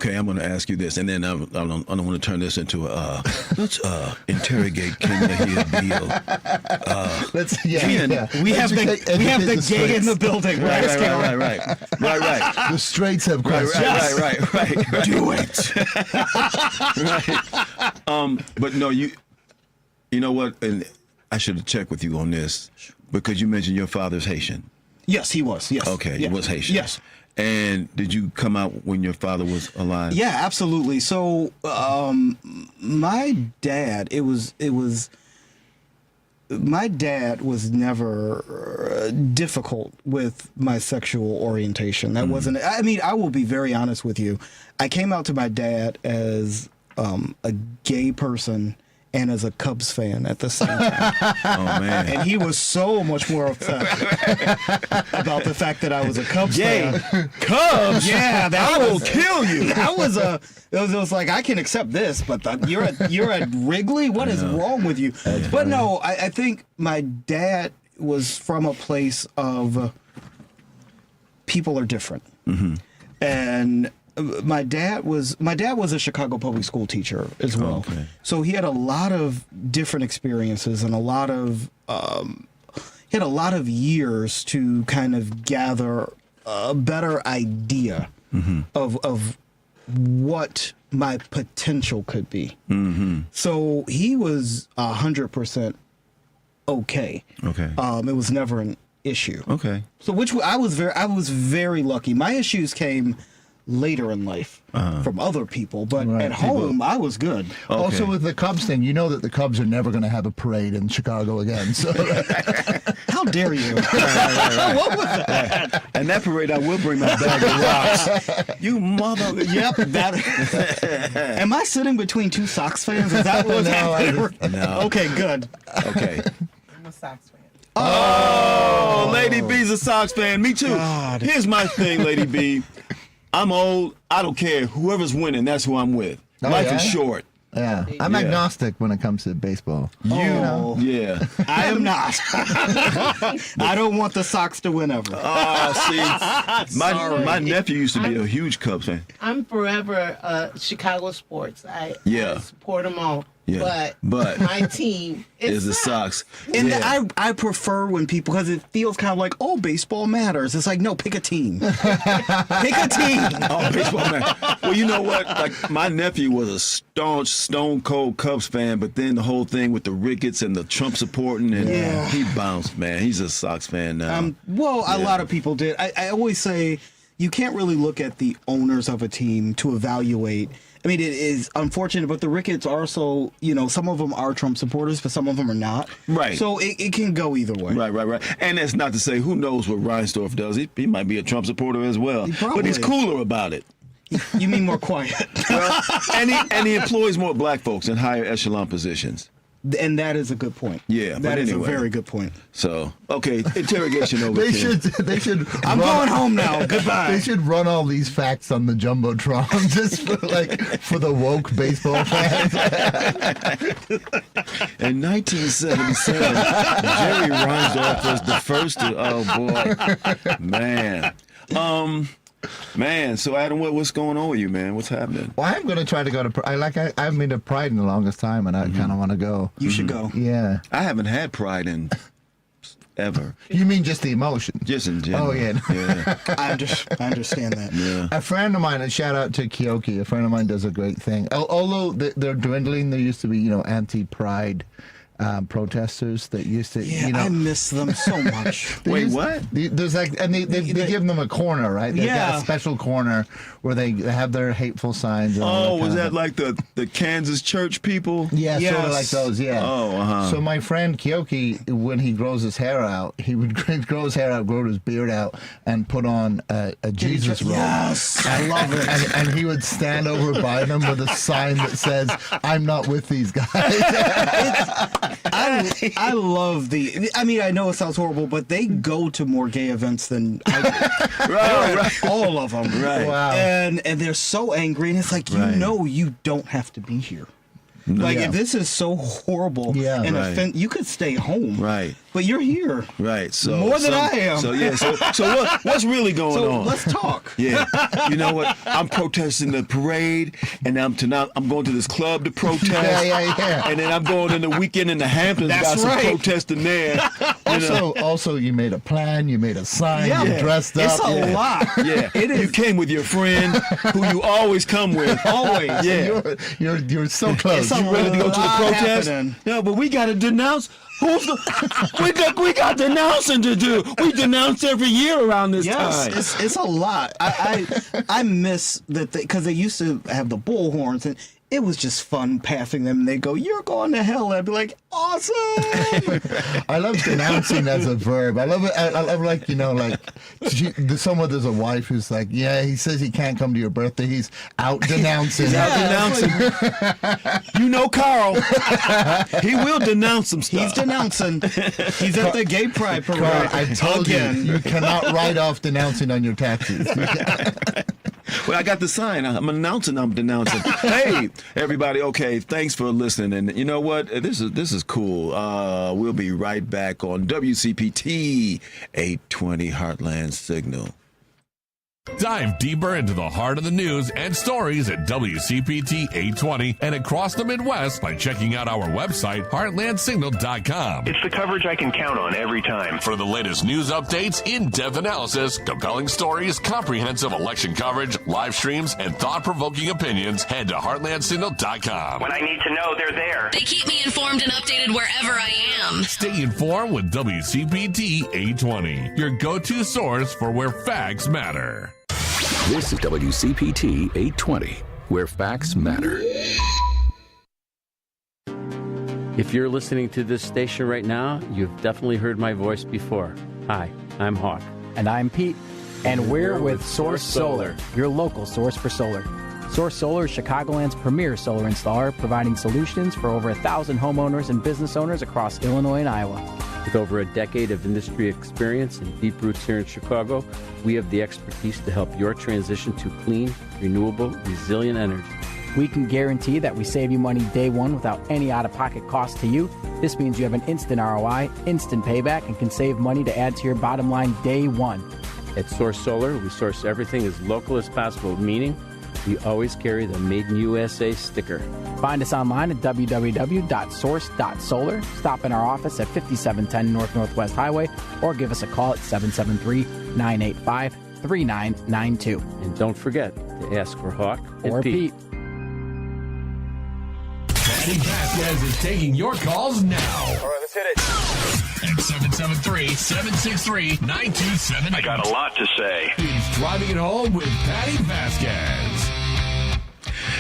Okay, I'm going to ask you this, and then I don't want to turn this into a let's interrogate Ken Mejia-Beal. We have the gay in the building. Right. The straights have questions. Right. Do it. Right. But no, you know what? And I should have checked with you on this because you mentioned your father's Haitian. Yes, he was. Yes. Okay, he was Haitian. Yes. And did you come out when your father was alive? Yeah, absolutely. So, my dad, my dad was never difficult with my sexual orientation. That wasn't, I mean, I will be very honest with you. I came out to my dad as a gay person and as a Cubs fan at the same time. Oh, man. And he was so much more upset about the fact that I was a Cubs fan. Cubs? Yeah, I will kill you. It was like, I can accept this, but you're at Wrigley? What is wrong with you? But no, I think my dad was from a place of people are different. Mm-hmm. And my dad was a Chicago public school teacher as well. Okay. So he had a lot of different experiences and a lot of years to kind of gather a better idea of what my potential could be. Mm-hmm. So he was 100% okay. Okay. It was never an issue. Okay. So I was very lucky. My issues came later in life from other people, but at home I was good. Okay. Also with the Cubs thing, you know that the Cubs are never going to have a parade in Chicago again. So how dare you? Right. What was that? And that parade, I will bring my bag of rocks. You mother. Yep. Am I sitting between two Sox fans? Is that what's happening? No. Okay, good. Okay. I'm a Sox fan. Oh, Lady B's a Sox fan. Me too. God. Here's my thing, Lady B. I'm old. I don't care. Whoever's winning, that's who I'm with. Life is short. Yeah, I'm agnostic when it comes to baseball. Yeah. I am not. I don't want the Sox to win ever. See, my nephew used to be a huge Cubs fan. I'm forever Chicago sports. I support them all. Yeah. But my team is the Sox. And I prefer when people, because it feels kind of like, oh, baseball matters. It's like, no, pick a team. Pick a team. Oh, baseball matters. Well, you know what? Like, my nephew was a staunch, stone cold Cubs fan, but then the whole thing with the Ricketts and the Trump supporting, and he bounced, man. He's a Sox fan now. A lot of people did. I always say you can't really look at the owners of a team to evaluate. I mean, it is unfortunate, but the Ricketts are also, some of them are Trump supporters, but some of them are not. Right. So it can go either way. Right. And that's not to say, who knows what Reinsdorf does. He might be a Trump supporter as well. But he's cooler about it. You mean more quiet. Well, and he employs more black folks in higher echelon positions. And that is a good point. Yeah, that is a very good point. So, okay, interrogation over. They should. I'm going home now. Goodbye. They should run all these facts on the jumbotron just for the woke baseball fans. In 1977, Jerry Reinsdorf was the first to. Oh boy, man. So Adam, what's going on with you, man? What's happening? Well, I'm going to try to go to. I haven't been to Pride in the longest time, and I kind of want to go. You should go. Yeah. I haven't had Pride in ever. You mean just the emotion? Just in general. Oh yeah. I understand that. Yeah. A friend of mine, a shout out to Kyoki. A friend of mine does a great thing. Although they're dwindling, there used to be anti-Pride protesters that used to, I miss them so much. Wait, what? There's and they give them a corner, right? They got a special corner where they have their hateful signs. And was that like the Kansas church people? Yeah, sort of like those. Yeah. Oh, So my friend Kyoki, when he grows his hair out, he would grow his hair out, grow his beard out, and put on a Jesus robe. Yes, I love it. And he would stand over by them with a sign that says, "I'm not with these guys." I love I know it sounds horrible, but they go to more gay events than I do. Right. All of them. Right. Wow. And they're so angry, and it's like, you don't have to be here. Like, Yeah. if this is so horrible Yeah. and Right. you could stay home. Right. But you're here. Right. So More than I am. So yeah. So what's really going So on? let's talk. Yeah, you know what? I'm protesting the parade, and I'm going to this club to protest. Yeah. And then I'm going in the weekend in the Hamptons. That's got some right. protesting there. Also, you made a plan, you made a sign, Yeah. you dressed up. It's a lot. Yeah, You came with your friend, who you always come with. Always. Yeah. You're so close. It's a You ready to go to the lot protest? happening. No, but we got to denounce. We got denouncing to do. We denounce every year around this Yes, time. it's a lot. I miss that because they used to have the bullhorns, and it was just fun passing them. And they go, "You're going to hell." And I'd be like, "Awesome!" I love denouncing as a verb. I love it. I love, like, there's a wife who's like, yeah, he says he can't come to your birthday. He's out denouncing. He's out denouncing. You know Carl. He will denounce some stuff. He's denouncing. He's at the gay pride parade. Carl, I told again. you cannot write off denouncing on your taxes. Well, I got the sign. I'm announcing. I'm denouncing. Hey, everybody. Okay, thanks for listening. And you know what? This is cool. We'll be right back on WCPT 820 Heartland Signal. Dive deeper into the heart of the news and stories at WCPT 820 and across the Midwest by checking out our website, heartlandsignal.com. It's the coverage I can count on every time. For the latest news updates, in-depth analysis, compelling stories, comprehensive election coverage, live streams, and thought-provoking opinions, head to heartlandsignal.com. When I need to know, they're there. They keep me informed and updated wherever I am. Stay informed with WCPT 820, your go-to source for where facts matter. This is WCPT 820, where facts matter. If you're listening to this station right now, you've definitely heard my voice before. Hi, I'm Hawk. And I'm Pete. And we're with Source Solar, your local source for solar. Source Solar is Chicagoland's premier solar installer, providing solutions for over 1,000 homeowners and business owners across Illinois and Iowa. With over a decade of industry experience and deep roots here in Chicago, we have the expertise to help your transition to clean, renewable, resilient energy. We can guarantee that we save you money day one without any out-of-pocket cost to you. This means you have an instant ROI, instant payback, and can save money to add to your bottom line day one. At Source Solar, we source everything as local as possible, meaning we always carry the Made in USA sticker. Find us online at www.source.solar. Stop in our office at 5710 North Northwest Highway or give us a call at 773-985-3992. And don't forget to ask for Hawk Or and Pete. Patti Vasquez is taking your calls now. All right, let's hit it. At 773-763-9278. I got a lot to say. It's Driving It Home with Patti Vasquez.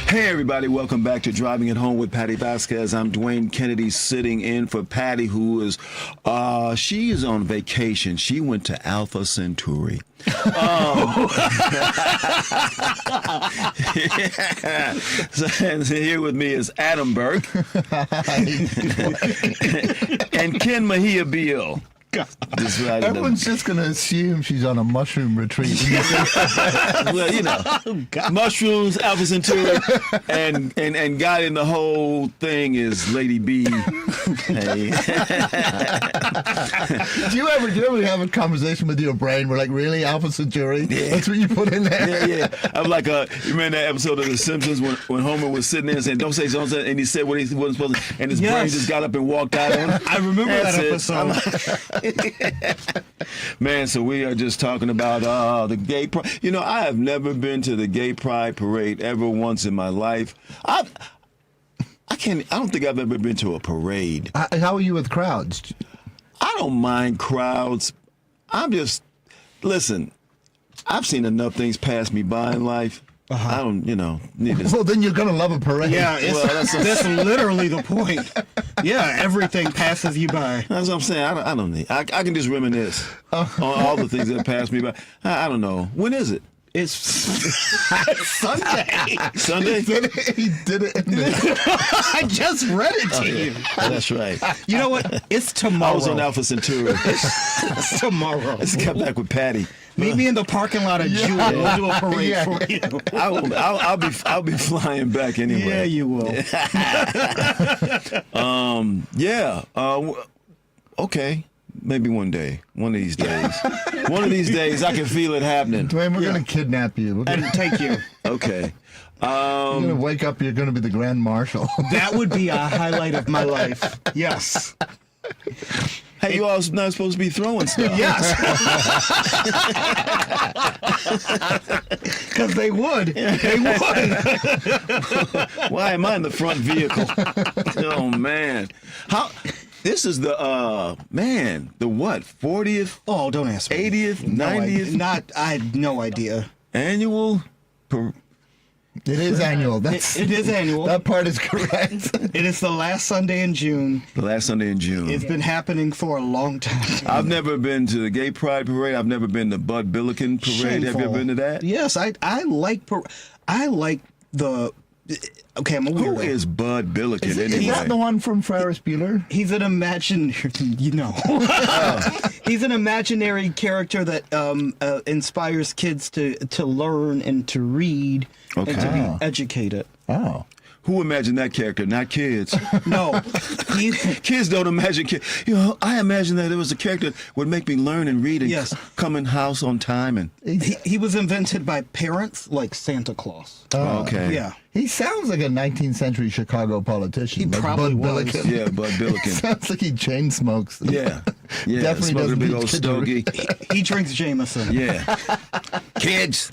Hey, everybody. Welcome back to Driving It Home with Patti Vasquez. I'm Dwayne Kennedy sitting in for Patti, who is, she is on vacation. She went to Alpha Centauri. Yeah. So, and here with me is Adam Burke and Ken Mejia-Beal. Everyone's just going to assume she's on a mushroom retreat. Well, you know, mushrooms, Alpha Centauri, and guy in the whole thing is Lady B. Hey. Do you ever have a conversation with your brain where, like, really, Alpha Centauri? Yeah. That's what you put in there? Yeah. I'm like, you remember that episode of The Simpsons when Homer was sitting there saying, don't say, and he said what he wasn't supposed to, and his brain just got up and walked out on him? I remember That's that it. episode. Man, so we are just talking about the gay pride. You know, I have never been to the gay pride parade ever once in my life. I don't think I've ever been to a parade. How are you with crowds? I don't mind crowds. Listen, I've seen enough things pass me by in life. I don't, need to. Well, then you're going to love a parade. Yeah, that's literally the point. Yeah, everything passes you by. That's what I'm saying. I don't need. I can just reminisce on all the things that passed me by. I don't know. When is it? It's Sunday. Sunday? He did it. I just read it to you. Oh, that's right. You know what? It's tomorrow. I was on Alpha Centauri. It's tomorrow. Let's get back with Patty. Meet me in the parking lot of Jewel. We'll do a parade for you. I'll be flying back anyway. Yeah, you will. Okay. Maybe one day. One of these days. One of these days, I can feel it happening. Dwayne, we're going to kidnap you. And take you. Okay. You're going to wake up, you're going to be the Grand Marshal. That would be a highlight of my life. Yes. Hey, you all not supposed to be throwing stuff. Yes. Because they would. They would. Why am I in the front vehicle? Oh, man. This is the the what? 40th? Oh, don't ask me. 80th, 90th? I had no idea. Annual? It is annual. It is annual. That part is correct. It is the last Sunday in June. The last Sunday in June. It's been happening for a long time. I've never been to the Gay Pride Parade. I've never been to Bud Billiken Parade. Shameful. Have you ever been to that? Yes, I like the. Okay, I'm a weirdo. Who is Bud Billiken Is anyway? that the one from Ferris Bueller? He's an he's an imaginary character that inspires kids to learn and to read and to be educated. Oh. Who imagined that character? Not kids. No. Kids don't imagine kids. I imagine that it was a character that would make me learn and read and come in house on time. And he was invented by parents like Santa Claus. Oh, okay. Yeah. He sounds like a 19th century Chicago politician. He like probably Bud was. Billiken. Yeah, Bud Billiken. Sounds like he chain smokes. Yeah. Definitely smoking a doesn't big teach old kids to stogie. He drinks Jameson. Yeah. Kids,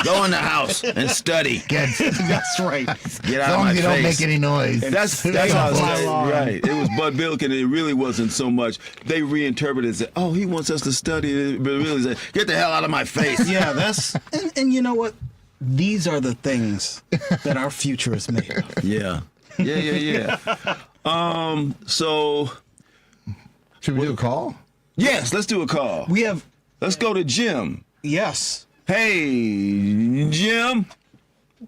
go in the house and study. That's right. Get As out of long my as you don't face. make any noise. That's how I fly was along. right. It was Bud Billiken. It really wasn't so much. They reinterpreted it as, oh, he wants us to study, but it really said, get the hell out of my face. Yeah, that's and you know what? These are the things that our future is made of. Yeah. So should we do a call? Yes, let's do a call. Let's go to Jim. Yes. Hey, Jim.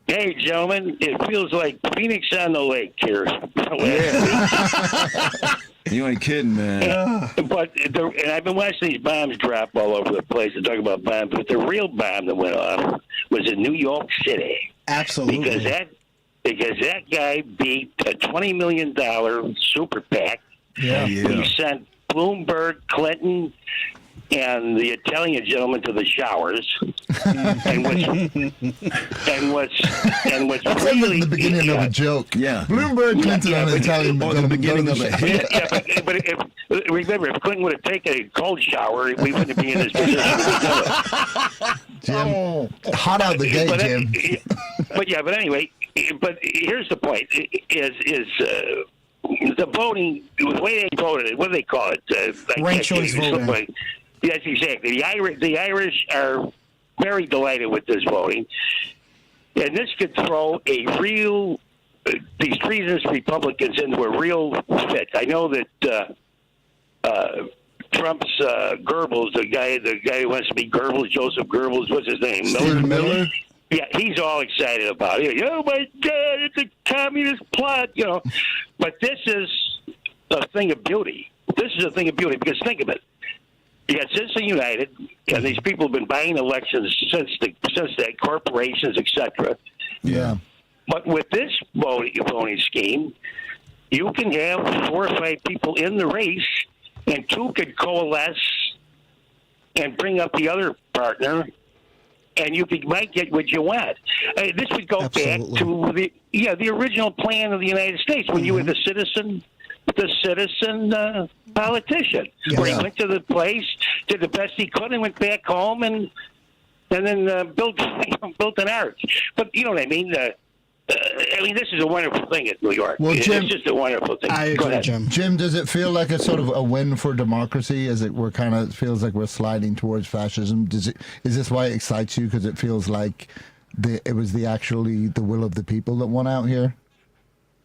Hey, gentlemen. It feels like Phoenix on the lake here. Yeah. You ain't kidding, man. But I've been watching these bombs drop all over the place and talk about bombs, but the real bomb that went off was in New York City. Absolutely. Because that guy beat a $20 million super PAC. Yeah. He sent Bloomberg, Clinton, and the Italian gentleman to the showers. and what's That's really the beginning of a joke. Yeah. Bloomberg, Clinton, and Italian. Or the beginning of a hit. but remember, if Clinton would have taken a cold shower, we wouldn't be in this position. Jim, hot out the gate, Jim. But anyway, but here's the point: is the voting, the way they voted it? What do they call it? Ranked choice voting. Yes, exactly. The Irish are very delighted with this voting, and this could throw a real these treasonous Republicans into a real fit. I know that Trump's Goebbels, the guy who wants to be Goebbels, Joseph Goebbels, what's his name? Stephen Miller. Yeah, he's all excited about it. Oh my God, it's a communist plot, But this is a thing of beauty. This is a thing of beauty because think of it. You got Citizens United, and these people have been buying elections since the corporations, etc. Yeah. But with this voting scheme, you can have 4 or 5 people in the race, and 2 could coalesce and bring up the other partner, and you might get what you want. This would go back to the original plan of the United States when you were the citizen politician, where he went to the place, did the best he could, and went back home and then built an arch. But you know what I mean? This is a wonderful thing at New York. Well, Jim, it's just a wonderful thing. I agree, Jim. Jim, does it feel like a sort of a win for democracy? As it feels like we're sliding towards fascism? Is this why it excites you? Because it feels like it was the will of the people that won out here.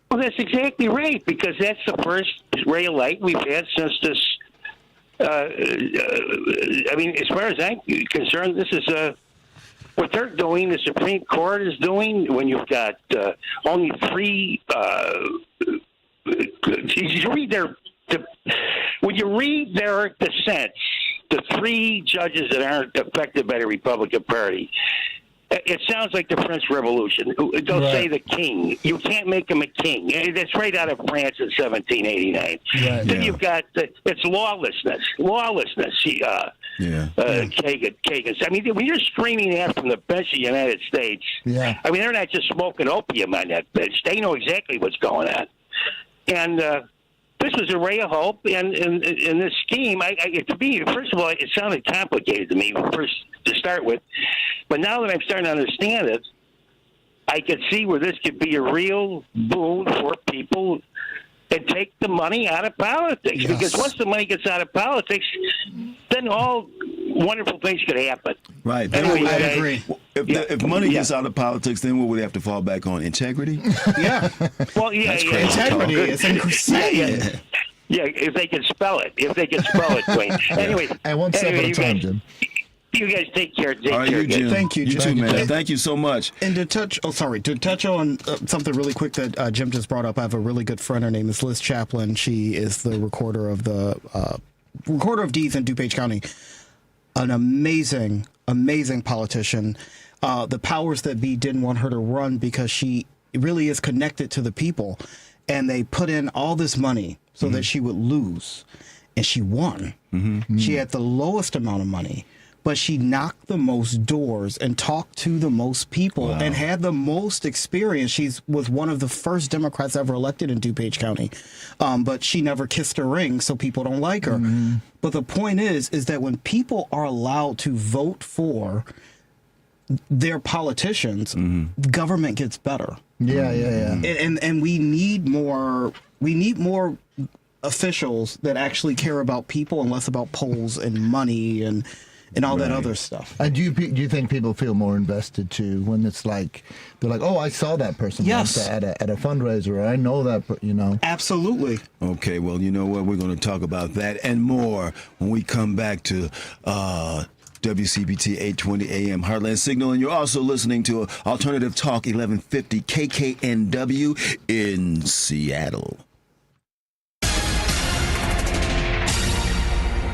Well, that's exactly right, because that's the first ray of light we've had since this. As far as I'm concerned, this is what they're doing, the Supreme Court is doing, when you've got only three. When you read their dissents, the three judges that aren't affected by the Republican Party, it sounds like the French Revolution. They'll say the king. You can't make him a king. That's right out of France in 1789. Then you've got it's lawlessness. Kagan. I mean, when you're screaming that from the bench of the United States, I mean, they're not just smoking opium on that bench. They know exactly what's going on. And this was a ray of hope. And in this scheme, to me, first of all, it sounded complicated to me to start with. But now that I'm starting to understand it, I can see where this could be a real boon for people and take the money out of politics. Yes. Because once the money gets out of politics, then all wonderful things could happen. Right. Anyway, I agree. If money gets out of politics, then what would they have to fall back on? Integrity? Well, integrity is insane. Yeah, if they can spell it. Dwayne. Anyway. And one step at a time, Jim. You guys take care. All right, Jim. Thank you, Jim. You too, man. Thank you so much. And to touch on something really quick that Jim just brought up, I have a really good friend. Her name is Liz Chaplin. She is the recorder of deeds in DuPage County. An amazing politician. The powers that be didn't want her to run because she really is connected to the people, and they put in all this money so that she would lose, and she won. She had the lowest amount of money, but she knocked the most doors and talked to the most people and had the most experience. She was one of the first Democrats ever elected in DuPage County, but she never kissed a ring, so people don't like her. But the point is that when people are allowed to vote for their politicians, government gets better. And we need more officials that actually care about people and less about polls and money and all that other stuff. And do you think people feel more invested too when it's like they're like, oh, I saw that person at a fundraiser, or I know that, Absolutely. Okay, well, you know what? We're going to talk about that and more when we come back to WCPT 820 AM Heartland Signal, and you're also listening to Alternative Talk 1150 KKNW in Seattle.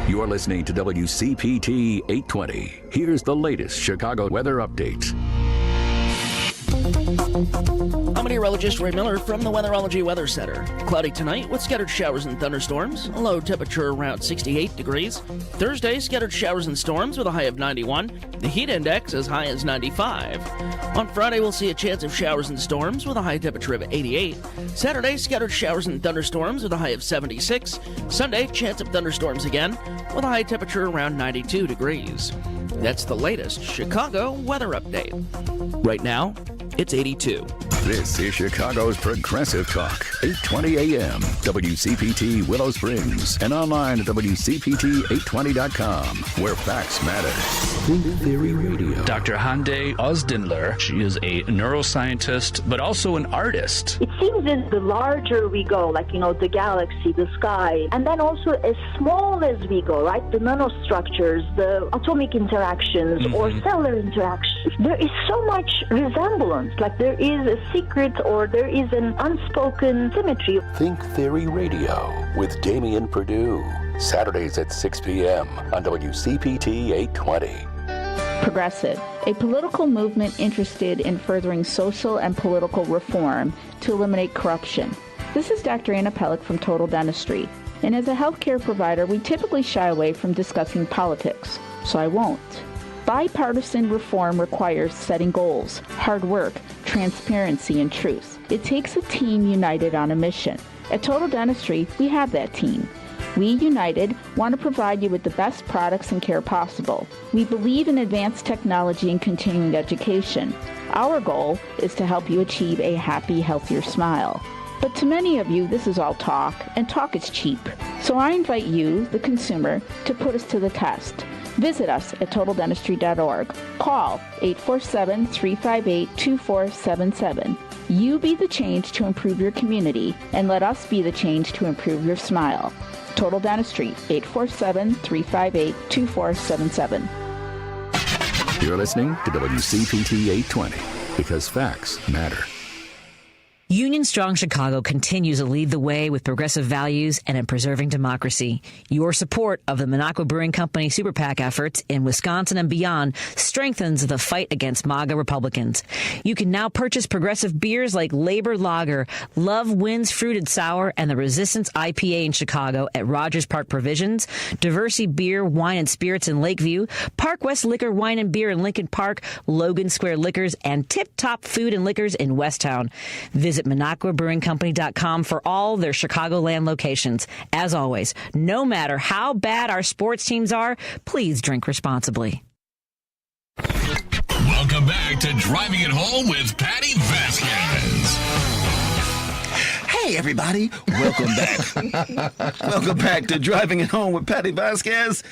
You're listening to WCPT 820. Here's the latest Chicago weather update. I'm meteorologist Ray Miller from the Weatherology Weather Center. Cloudy tonight with scattered showers and thunderstorms. A low temperature around 68 degrees. Thursday, scattered showers and storms with a high of 91. The heat index as high as 95. On Friday, we'll see a chance of showers and storms with a high temperature of 88. Saturday, scattered showers and thunderstorms with a high of 76. Sunday, chance of thunderstorms again with a high temperature around 92 degrees. That's the latest Chicago weather update. Right now, it's 82. This is Chicago's Progressive Talk, 820 AM, WCPT Willow Springs, and online at WCPT820.com, where facts matter. Think Theory Radio. Dr. Hande Ozdinler, she is a neuroscientist, but also an artist. It seems that the larger we go, like, the galaxy, the sky, and then also as small as we go, right? The nanostructures, the atomic interactions, or cellular interactions, there is so much resemblance. Like there is a secret or there is an unspoken symmetry. Think Theory Radio with Damian Perdue. Saturdays at 6 p.m. on WCPT 820. Progressive, a political movement interested in furthering social and political reform to eliminate corruption. This is Dr. Anna Pellick from Total Dentistry. And as a healthcare provider, we typically shy away from discussing politics, so I won't. Bipartisan reform requires setting goals, hard work, transparency, and truth. It takes a team united on a mission. At Total Dentistry, we have that team. We, united, want to provide you with the best products and care possible. We believe in advanced technology and continuing education. Our goal is to help you achieve a happy, healthier smile. But to many of you, this is all talk, and talk is cheap. So I invite you, the consumer, to put us to the test. Visit us at TotalDentistry.org. Call 847-358-2477. You be the change to improve your community, and let us be the change to improve your smile. Total Dentistry, 847-358-2477. You're listening to WCPT 820 because facts matter. Union Strong Chicago continues to lead the way with progressive values and in preserving democracy. Your support of the Minocqua Brewing Company Super PAC efforts in Wisconsin and beyond strengthens the fight against MAGA Republicans. You can now purchase progressive beers like Labor Lager, Love Wins Fruited Sour, and the Resistance IPA in Chicago at Rogers Park Provisions, Diversity Beer, Wine and Spirits in Lakeview, Park West Liquor, Wine and Beer in Lincoln Park, Logan Square Liquors, and Tip Top Food and Liquors in Westtown. Visit MinocquaBrewingCompany.com for all their Chicagoland locations. As always, no matter how bad our sports teams are, please drink responsibly. Welcome back to Driving It Home with Patti Vasquez. Hey, everybody. Welcome back. Welcome back to Driving It Home with Patti Vasquez.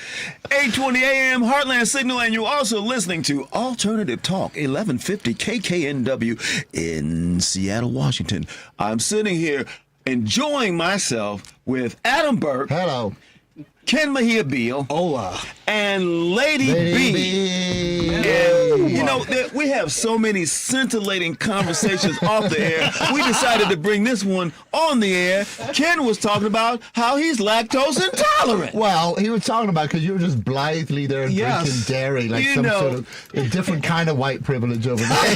8:20 a.m. Heartland Signal, and you're also listening to Alternative Talk, 1150 KKNW in Seattle, Washington. I'm sitting here enjoying myself with Adam Burke. Hello. Ken Mejia-Beal. Hola. And Lady B. And, you know, we have so many scintillating conversations off the air. We decided to bring this one on the air. Ken was talking about how he's lactose intolerant. Well, he was talking about because you were just blithely there drinking dairy, like some sort of a different kind of white privilege over there.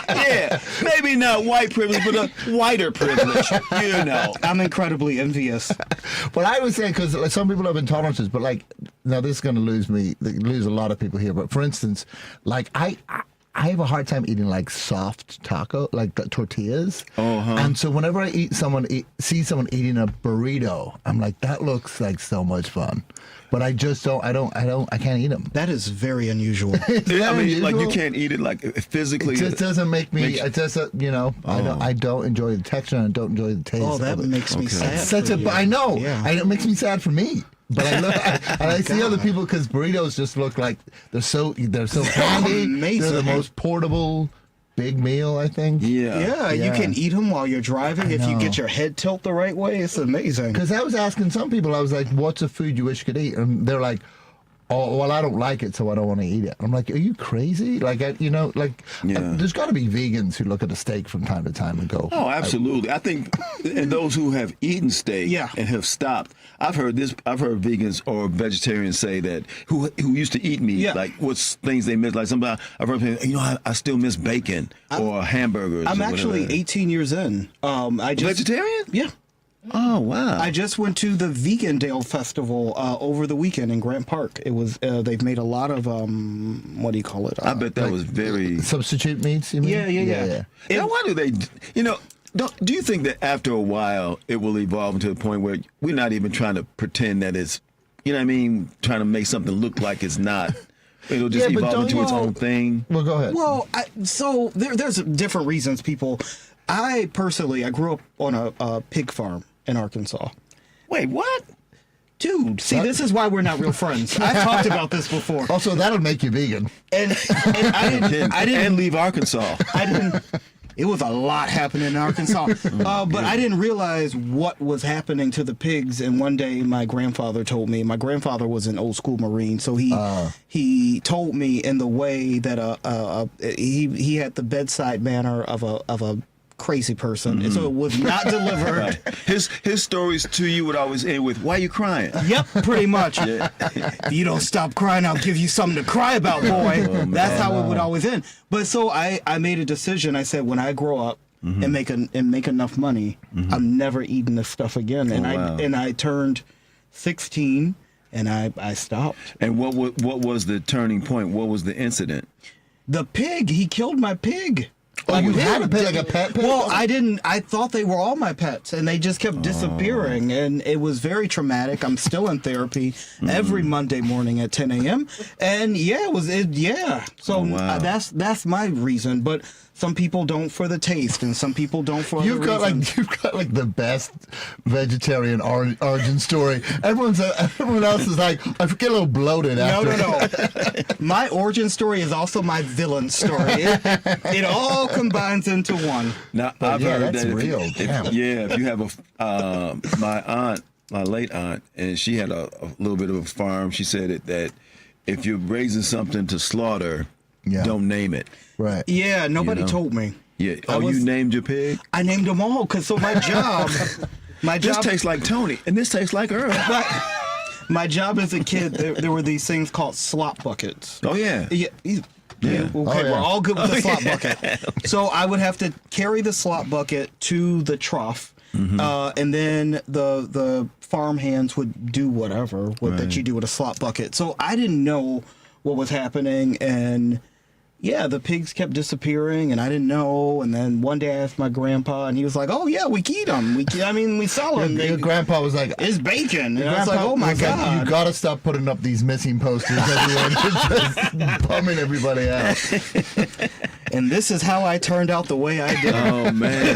Yeah, maybe not white privilege, but a whiter privilege, you know. I'm incredibly envious. But I was saying, because like, some people have intolerances, but like, now this is going to lose a lot of people here. But for instance, like I have a hard time eating like soft taco, like the tortillas. And so whenever I see someone eating a burrito, I'm like, that looks like so much fun. But I just don't. I can't eat them. That is very unusual. I mean, like you can't eat it like physically. It just doesn't make me. It just I don't enjoy the texture and I don't enjoy the taste. Oh, that makes me sad. I know. Yeah. It makes me sad for me. But I look and I see other people because burritos just look like they're so handy. Amazing. They're the most portable big meal, I think. Yeah, you can eat them while you're driving if you get your head tilt the right way. It's amazing. Because I was asking some people, I was like, what's a food you wish you could eat? And they're like, oh, well, I don't like it, so I don't want to eat it. I'm like, are you crazy? Like, there's got to be vegans who look at a steak from time to time and go, oh, absolutely. I think, and those who have eaten steak and have stopped, I've heard vegans or vegetarians say that who used to eat meat, like what's things they miss. Like somebody, I've heard people, I still miss bacon or hamburgers. I'm actually 18 years in. Vegetarian? Yeah. Oh, wow. I just went to the Vegan Dale Festival over the weekend in Grant Park. It was they've made a lot of what do you call it? I bet that was very substitute meats, you mean? Yeah. Now, why do they, do you think that after a while it will evolve into the point where we're not even trying to pretend that it's, trying to make something look like it's not? It'll just evolve into its own thing. Well, go ahead. Well, so there's different reasons people. I grew up on a pig farm in Arkansas. Wait, what? Dude, see, this is why we're not real friends. I've talked about this before. Also, that'll make you vegan. And I didn't leave Arkansas. It was a lot happening in Arkansas. But I didn't realize what was happening to the pigs. And one day my grandfather told me, my grandfather was an old school Marine. So he told me in the way that he had the bedside manner of a crazy person, and so it was not delivered. His stories to you would always end with, "Why are you crying?" Yep, pretty much. If you don't stop crying, I'll give you something to cry about, boy. That's how it would always end. But so I made a decision. I said, when I grow up and make enough money, I'm never eating this stuff again. And I turned 16 and I stopped. And what was the turning point? What was the incident? The pig. He killed my pig. Oh, you had a pet, like a pet pig? Well, I didn't. I thought they were all my pets, and they just kept disappearing, and it was very traumatic. I'm still in therapy every Monday morning at 10 a.m. And So that's my reason. But some people don't for the taste, and some people don't for other reasons. You've got like the best vegetarian origin story. Everyone else is like, I get a little bloated after. No. My origin story is also my villain story. It all combines into one. Now, I've heard that's that real. if you have my late aunt, and she had a little bit of a farm. She said that if you're raising something to slaughter, don't name it. Right. Yeah, nobody told me. Yeah. Oh, you named your pig? I named them all because my job. This tastes like Tony, and this tastes like Earl. My job as a kid, there were these things called slop buckets. Oh yeah. Yeah. Okay, we're all good with the slop bucket. So I would have to carry the slop bucket to the trough, and then the farm hands would do whatever that you do with a slop bucket. So I didn't know what was happening, and the pigs kept disappearing, and I didn't know. And then one day I asked my grandpa, and he was like, "Oh yeah, we eat them. We sell them." Your grandpa was like, "It's bacon." And I was like, "Oh my god, like, you gotta stop putting up these missing posters everywhere, just bumming everybody out." And this is how I turned out the way I did. Oh man.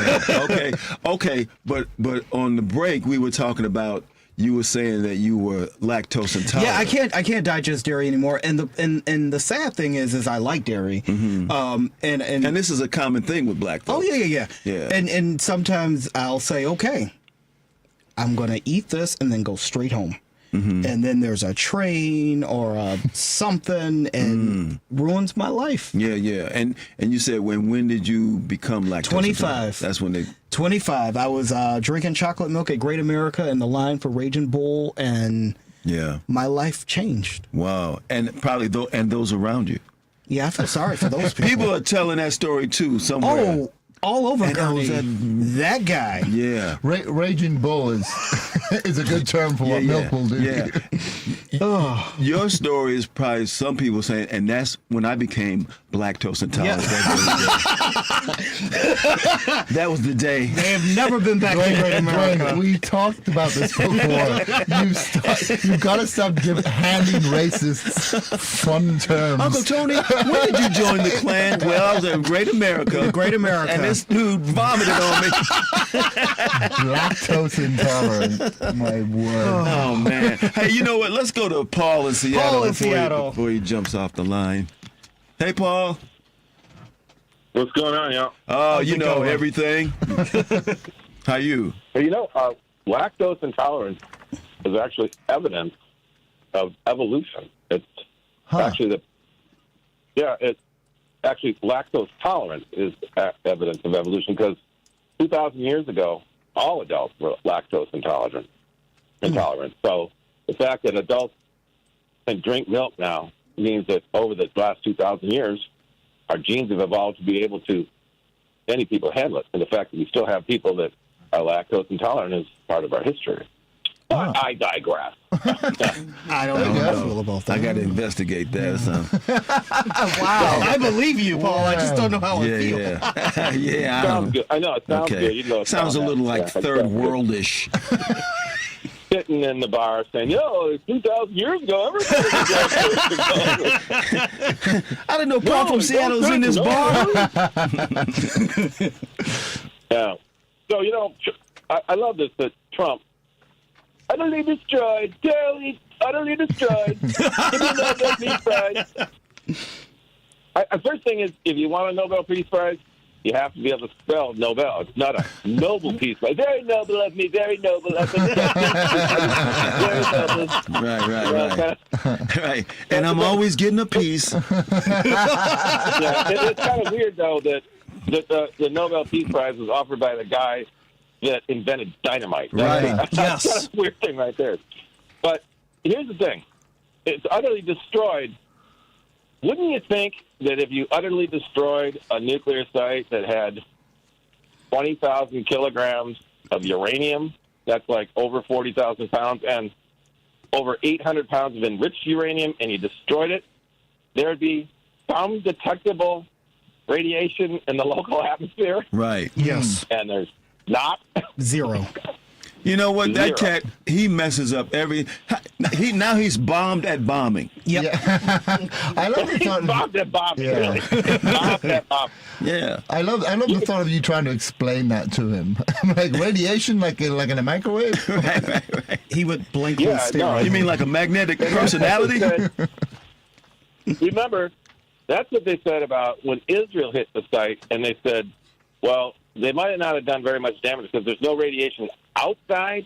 Okay. But on the break we were talking about. You were saying that you were lactose intolerant. Yeah, I can't digest dairy anymore. And the sad thing is I like dairy. And this is a common thing with black folks. Oh yeah. And sometimes I'll say, okay, I'm gonna eat this and then go straight home. And then there's a train or something and ruins my life. Yeah. And you said when did you become lactose 25. intolerant? That's when they 25. I was drinking chocolate milk at Great America in the line for Raging Bull, and my life changed. Wow. And probably those around you. Yeah, I feel sorry for those people. People are telling that story too somewhere. Oh, all over Gurney. That guy. Yeah. Raging Bull is a good term for what milk will do. Yeah. Your story is probably some people saying, and that's when I became lactose intolerant. That was the day. They have never been back to Great America. Dwayne, we talked about this before. You've got to stop handing racists fun terms. Uncle Tony, when did you join the Klan? Well, I was in Great America. Great America. And this dude vomited on me. Lactose intolerant. My word. Oh, man. Hey, you know what? Let's go to Paul in Seattle, before he jumps off the line. Hey, Paul. What's going on, y'all? Oh, you know everything. How you? You know, lactose intolerance is actually evidence of evolution. It's actually it's actually lactose tolerance is evidence of evolution because 2,000 years ago, all adults were lactose intolerant. So the fact that adults can drink milk now means that over the last 2,000 years, our genes have evolved to be able to, many people handle it. And the fact that we still have people that are lactose intolerant is part of our history. But I digress. I don't know how I feel about that. I got to investigate that. So. Wow. I believe you, Paul. I just don't know how I feel. Yeah. Sounds good. I know. It sounds good. You know, sounds a little like third world-ish. Sitting in the bar saying, yo, 2,000 years ago, everybody was lactose. I didn't know Paul from Seattle's in this bar. Yeah. So, you know, I love this, that Trump, utterly destroyed, utterly destroyed. Give me Nobel Peace Prize. First thing is, if you want a Nobel Peace Prize, you have to be able to spell Nobel. It's not a Nobel Peace Prize. Very noble of me, very noble of me. Very noble. Right. And I'm always getting a piece. It's kind of weird, though, that the Nobel Peace Prize was offered by the guy that invented dynamite. Right. That's kind of a weird thing right there. But here's the thing. It's utterly destroyed. Wouldn't you think that if you utterly destroyed a nuclear site that had 20,000 kilograms of uranium, that's like over 40,000 pounds, and over 800 pounds of enriched uranium, and you destroyed it, there would be some detectable radiation in the local atmosphere? Right. Yes. And there's not? Zero. You know what? That cat, he messes up every. Now he's bombed at bombing. Yep. Yeah. I love the thought. Bombed at bombing. Yeah. Really. Bombed at bombing. Yeah. I love the thought of you trying to explain that to him. Like radiation, like in a microwave. Right. He would blink and stare. No, you mean like a magnetic personality? Remember, that's what they said about when Israel hit the site, and they said, well, they might not have done very much damage because there's no radiation outside,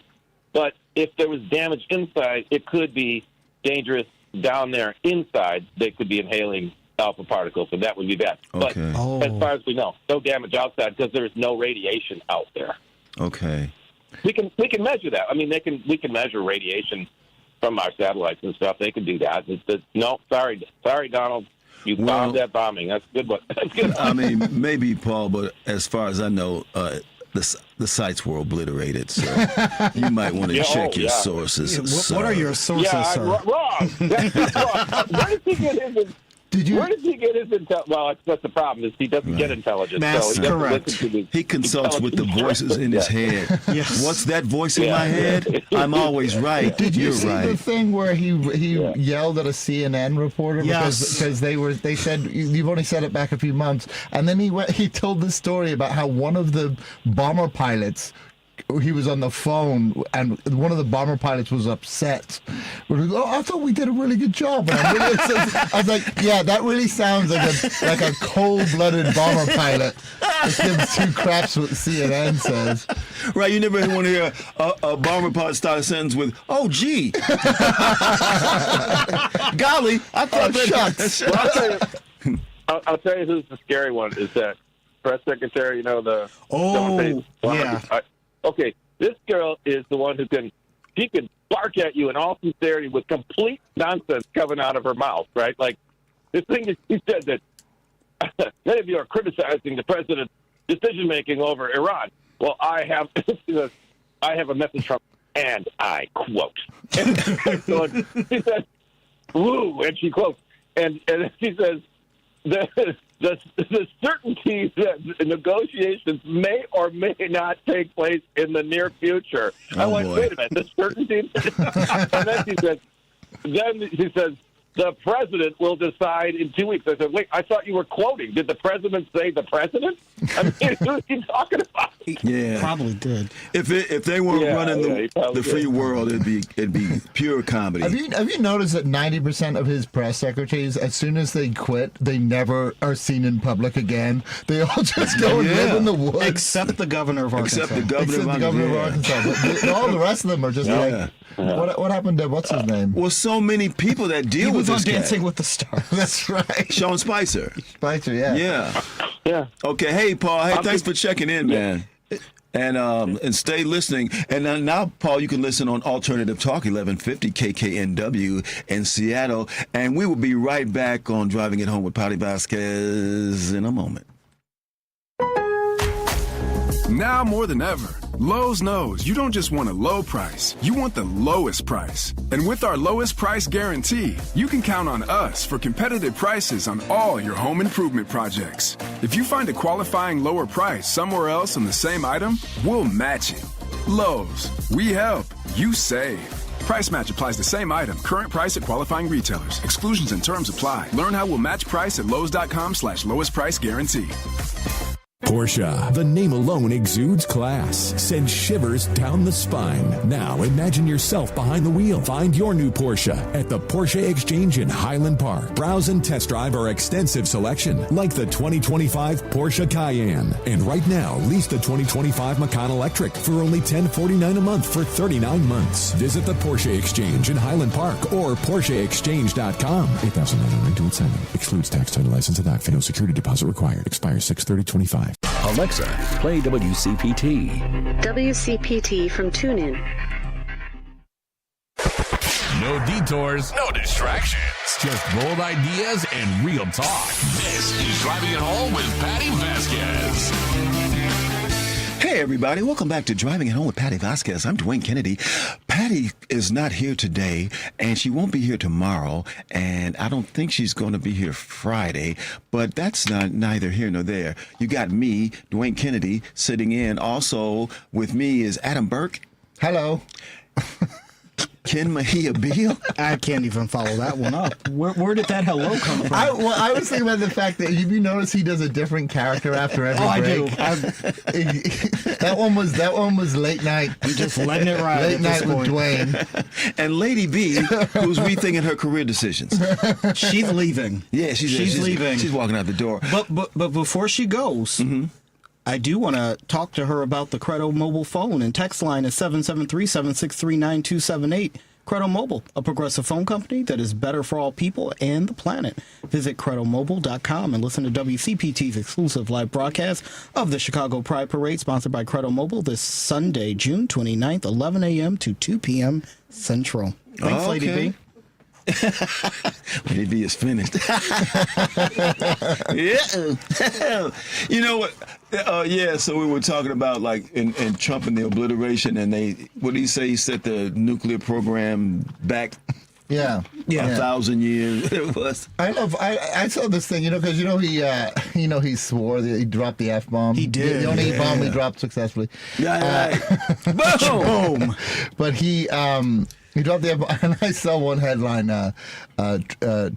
but if there was damage inside, it could be dangerous down there inside, they could be inhaling alpha particles, and that would be bad. Okay. But as far as we know, no damage outside because there's no radiation out there. Okay. We can measure that. I mean, we can measure radiation from our satellites and stuff. They can do that. No, sorry, Donald. You bombed that bombing. That's a good one. That's good. I mean, maybe, Paul, but as far as I know, the sites were obliterated, so you might want to check your sources. What are your sources, sir? Wrong. That's wrong. Where does he get his? Where does he get his intelligence? Well, that's the problem is he doesn't get intelligence. That's so he correct. He consults with the voices in his head. Yes. What's that voice in my head? I'm always right. Did you see right. the thing where he yelled at a CNN reporter because they said you've only said it back a few months, and then he told the story about how one of the bomber pilots. He was on the phone, and one of the bomber pilots was upset. I thought we did a really good job. And I was like, yeah, that really sounds like a cold-blooded bomber pilot that gives two craps what CNN says. Right, you never want to hear a bomber pilot start a sentence with, "Oh, gee, golly, I thought that." Well, I'll tell you who's the scary one. Is that press secretary? You know the. Okay, this girl is the one she can bark at you in all sincerity with complete nonsense coming out of her mouth, right? Like, this thing that she said that many of you are criticizing the president's decision-making over Iran. Well, I have a message from, and I quote. So she says, woo, and she quotes. And she says, the certainty that negotiations may or may not take place in the near future. I went, wait a minute, the certainty? And then she says, the president will decide in 2 weeks. I said, wait, I thought you were quoting. Did the president say the president? I mean, who are you talking about? Yeah, probably did. If they weren't running the free world, it'd be pure comedy. Have you noticed that 90% of his press secretaries, as soon as they quit, they never are seen in public again? They all just go and live in the woods. Except the governor of Arkansas. Except the governor of Arkansas. But all the rest of them are just like, what happened to, what's his name? Well, so many people that deal with this guy. Dancing with the Stars. That's right. Sean Spicer. Yeah. Okay, hey, Paul. Hey, thanks for checking in, man. And stay listening. And now, Paul, you can listen on Alternative Talk 1150 KKNW in Seattle. And we will be right back on Driving It Home with Patti Vasquez in a moment. Now more than ever, Lowe's knows you don't just want a low price, you want the lowest price. And with our lowest price guarantee, you can count on us for competitive prices on all your home improvement projects. If you find a qualifying lower price somewhere else on the same item, we'll match it. Lowe's, we help, you save. Price match applies the same item. Current price at qualifying retailers. Exclusions and terms apply. Learn how we'll match price at Lowe's.com/lowest price guarantee. Porsche, the name alone exudes class, sends shivers down the spine. Now imagine yourself behind the wheel. Find your new Porsche at the Porsche Exchange in Highland Park. Browse and test drive our extensive selection, like the 2025 Porsche Cayenne. And right now, lease the 2025 Macan Electric for only $1049 a month for 39 months. Visit the Porsche Exchange in Highland Park or PorscheExchange.com. $8,900 to signing. Excludes tax, title, license, and ACFA. No security deposit required. Expires 6/30/25. Alexa, play WCPT. WCPT from TuneIn. No detours, no distractions. Just bold ideas and real talk. This is Driving It Home with Patti Vasquez. Hey, everybody. Welcome back to Driving It Home with Patti Vasquez. I'm Dwayne Kennedy. Patti is not here today, and she won't be here tomorrow, and I don't think she's going to be here Friday, but that's neither here nor there. You got me, Dwayne Kennedy, sitting in. Also with me is Adam Burke. Hello. Ken Mejia-Beal? I can't even follow that one up. Where did that hello come from? I was thinking about the fact that, if you notice, he does a different character after every break. I do. that one was late night. I'm just letting it ride. Late night with Dwayne. And Lady B, who's rethinking her career decisions. She's leaving. Yeah, she's leaving. She's walking out the door. But before she goes, I do want to talk to her about the Credo mobile phone, and text line is 773-763-9278. Credo Mobile, a progressive phone company that is better for all people and the planet. Visit credomobile.com and listen to WCPT's exclusive live broadcast of the Chicago Pride Parade, sponsored by Credo Mobile, this Sunday, June 29th, 11 a.m. to 2 p.m. Central. Thanks, Lady B. Lady B is finished. Yeah. You know what? So we were talking about like in Trump and the obliteration, and what did he say? He set the nuclear program back. Yeah. 1,000 years. It was. I saw this thing, because he swore that he dropped the F-bomb. He did. The only bomb he dropped successfully. Boom. But he dropped the F-bomb, and I saw one headline: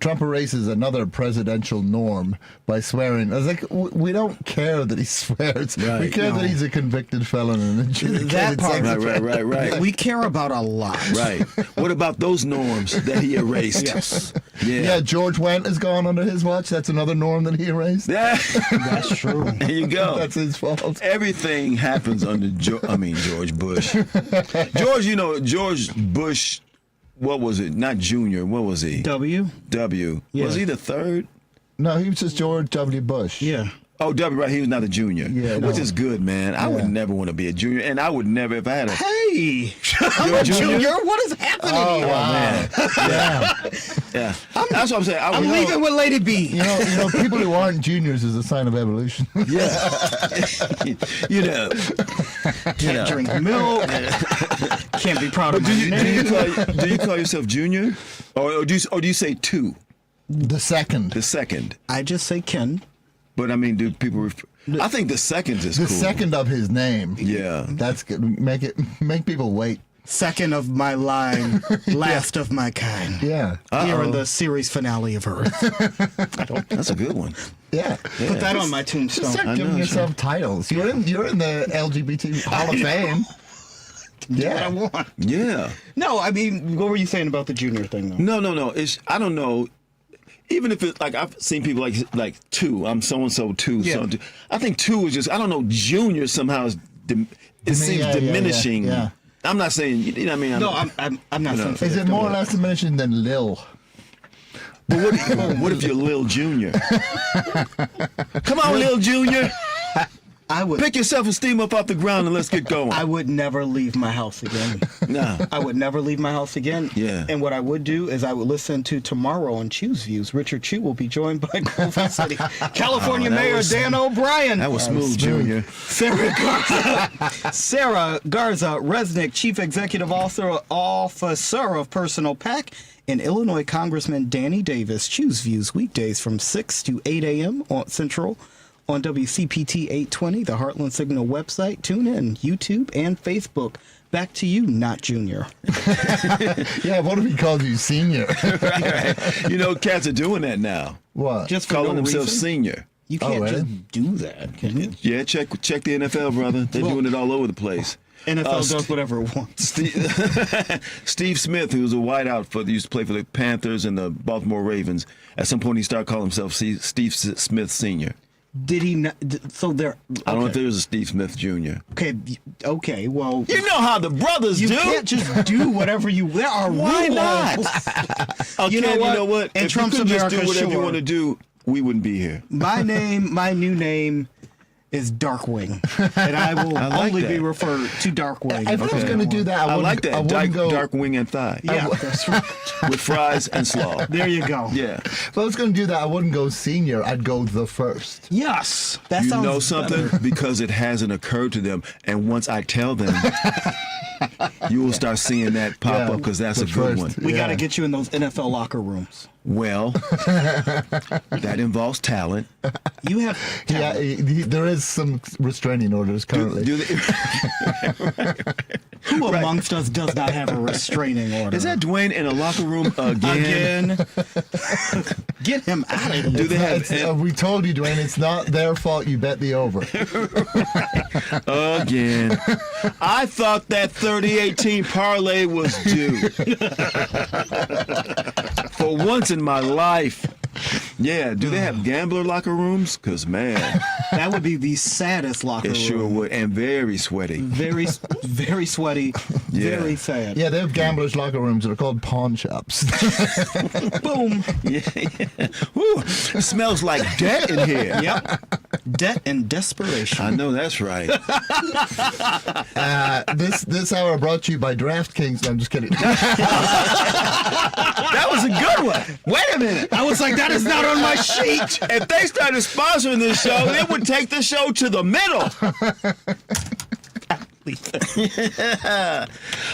Trump erases another presidential norm by swearing. I was like, we don't care that he swears. Right. We care that he's a convicted felon and adjudicated That part. Right. We care about a lot. Right. What about those norms that he erased? Yes. Yeah, George Wendt has gone under his watch. That's another norm that he erased. Yeah. That's true. There you go. That's his fault. Everything happens under George Bush. George Bush, what was it? Not Junior. What was he? W. Yeah. Was he the third? No, he was just George W. Bush. Yeah. Oh, W, right. He was not a junior. Yeah, which is good, man. I would never want to be a junior, and I would never, if I had a... Hey! I'm a junior? What is happening here? Wow. Man. Yeah. That's what I'm saying. I'm leaving with Lady B. People who aren't juniors is a sign of evolution. Yeah. Can't drink milk. Can't be proud of my name. Do you call yourself junior? Or do you say two? The second. The second. I just say Ken. But I mean, do people I think the second is the cool. The second of his name. Yeah. That's good. Make people wait. Second of my line, last of my kind. Yeah. Here in the series finale of Earth. That's a good one. Yeah. Put that on my tombstone. Start giving yourself titles. You're in the LGBT Hall of Fame. Yeah. What I want. Yeah. No, I mean, what were you saying about the junior thing, though? No. I don't know. Even if it's like I've seen people like two. I'm so and so two. Yeah. So I think two is just I don't know. Junior somehow seems diminishing. Yeah. I'm not saying you know what I mean. No, I'm not saying. Is it more or less diminishing than Lil? But what if you're Lil Junior? Come on, Lil Junior. I would pick your self-esteem up off the ground and let's get going. I would never leave my house again. No. I would never leave my house again. Yeah. And what I would do is I would listen to Tomorrow on Choose Views. Richard Chu will be joined by Grover City, California Mayor Dan O'Brien. That was smooth, Junior. Sarah Garza Resnick, Chief Executive Officer of Personal PAC, and Illinois Congressman Danny Davis. Choose Views weekdays from 6 to 8 a.m. on Central on WCPT 820, the Heartland Signal website, TuneIn, YouTube, and Facebook. Back to you, not Junior. Yeah, what if he called you Senior? Right. Cats are doing that now. What? Just for calling no themselves reason? Senior. You can't just do that, can you? Yeah, check the NFL, brother. They're doing it all over the place. NFL does whatever it wants. Steve Smith, who was a wideout used to play for the Panthers and the Baltimore Ravens, at some point he started calling himself Steve Smith Sr. Did he not? So there. Okay. I don't know if there's a Steve Smith Jr. Okay. Well, you know how the brothers do. You can't just do whatever you. There are Why rules. not? Okay, you know what? And if Trump's you could America, just do whatever sure. you want to do, we wouldn't be here. My new name is Darkwing, and I will only be referred to Darkwing. If I was going to do that, I like that. Darkwing and thigh. Yeah, that's right. With fries and slaw. There you go. Yeah. If I was going to do that, I wouldn't go Senior. I'd go the first. Yes. That you sounds know something? better. Because it hasn't occurred to them. And once I tell them, you will start seeing that pop up because that's a good one. We got to get you in those NFL locker rooms. Well, that involves talent. You have talent. Yeah, there is some restraining orders currently. Who amongst us does not have a restraining order? Is that Dwayne in a locker room again? Get him out of here. Do they have? We told you, Dwayne, it's not their fault. You bet the over. Again. I thought that 30-18 parlay was due. For once in my life. Yeah, do they have gambler locker rooms? Because, man. That would be the saddest locker room. It sure would, and very sweaty. Very sweaty, very sad. Yeah, they have gamblers' locker rooms that are called pawn shops. Boom. Yeah. Woo, it smells like debt in here. Yep. Debt and desperation. I know that's right. This hour brought to you by DraftKings. No, I'm just kidding. That was a good one. Wait a minute. I was like, that is not on my sheet. If they started sponsoring this show, it would take the show to the middle.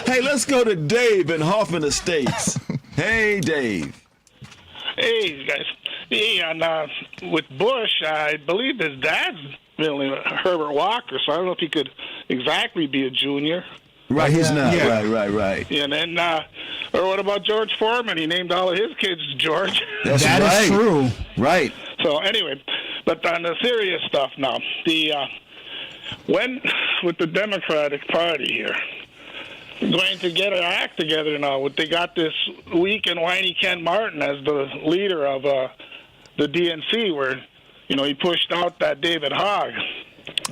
Hey, let's go to Dave in Hoffman Estates. Hey, Dave. Hey, guys. Yeah, and with Bush, I believe his dad's really Herbert Walker, so I don't know if he could exactly be a junior. Right, he's not. Yeah. Right. Yeah, and then, or what about George Foreman? He named all of his kids George. That is true. Right. So anyway, but on the serious stuff now, when with the Democratic Party here, going to get an act together now. They got this weak and whiny Ken Martin as the leader of the DNC, where he pushed out that David Hogg.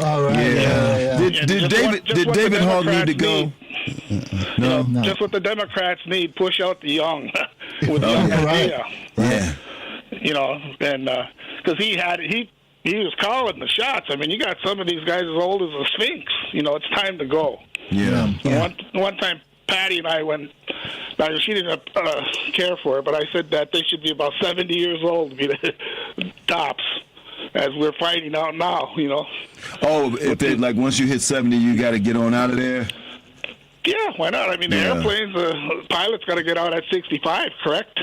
All right. Yeah. Did David Hogg need to go? No. Just what the Democrats need: push out the young with the young idea. Yeah. And because he was calling the shots. I mean, you got some of these guys as old as a Sphinx. It's time to go. Yeah. One time, Patty and I went. Now, she didn't care for it, but I said that they should be about 70 years old to be the tops, as we're fighting out now. Oh, if they once you hit 70, you got to get on out of there. Yeah, why not? I mean, the airplanes, the pilots got to get out at 65, correct?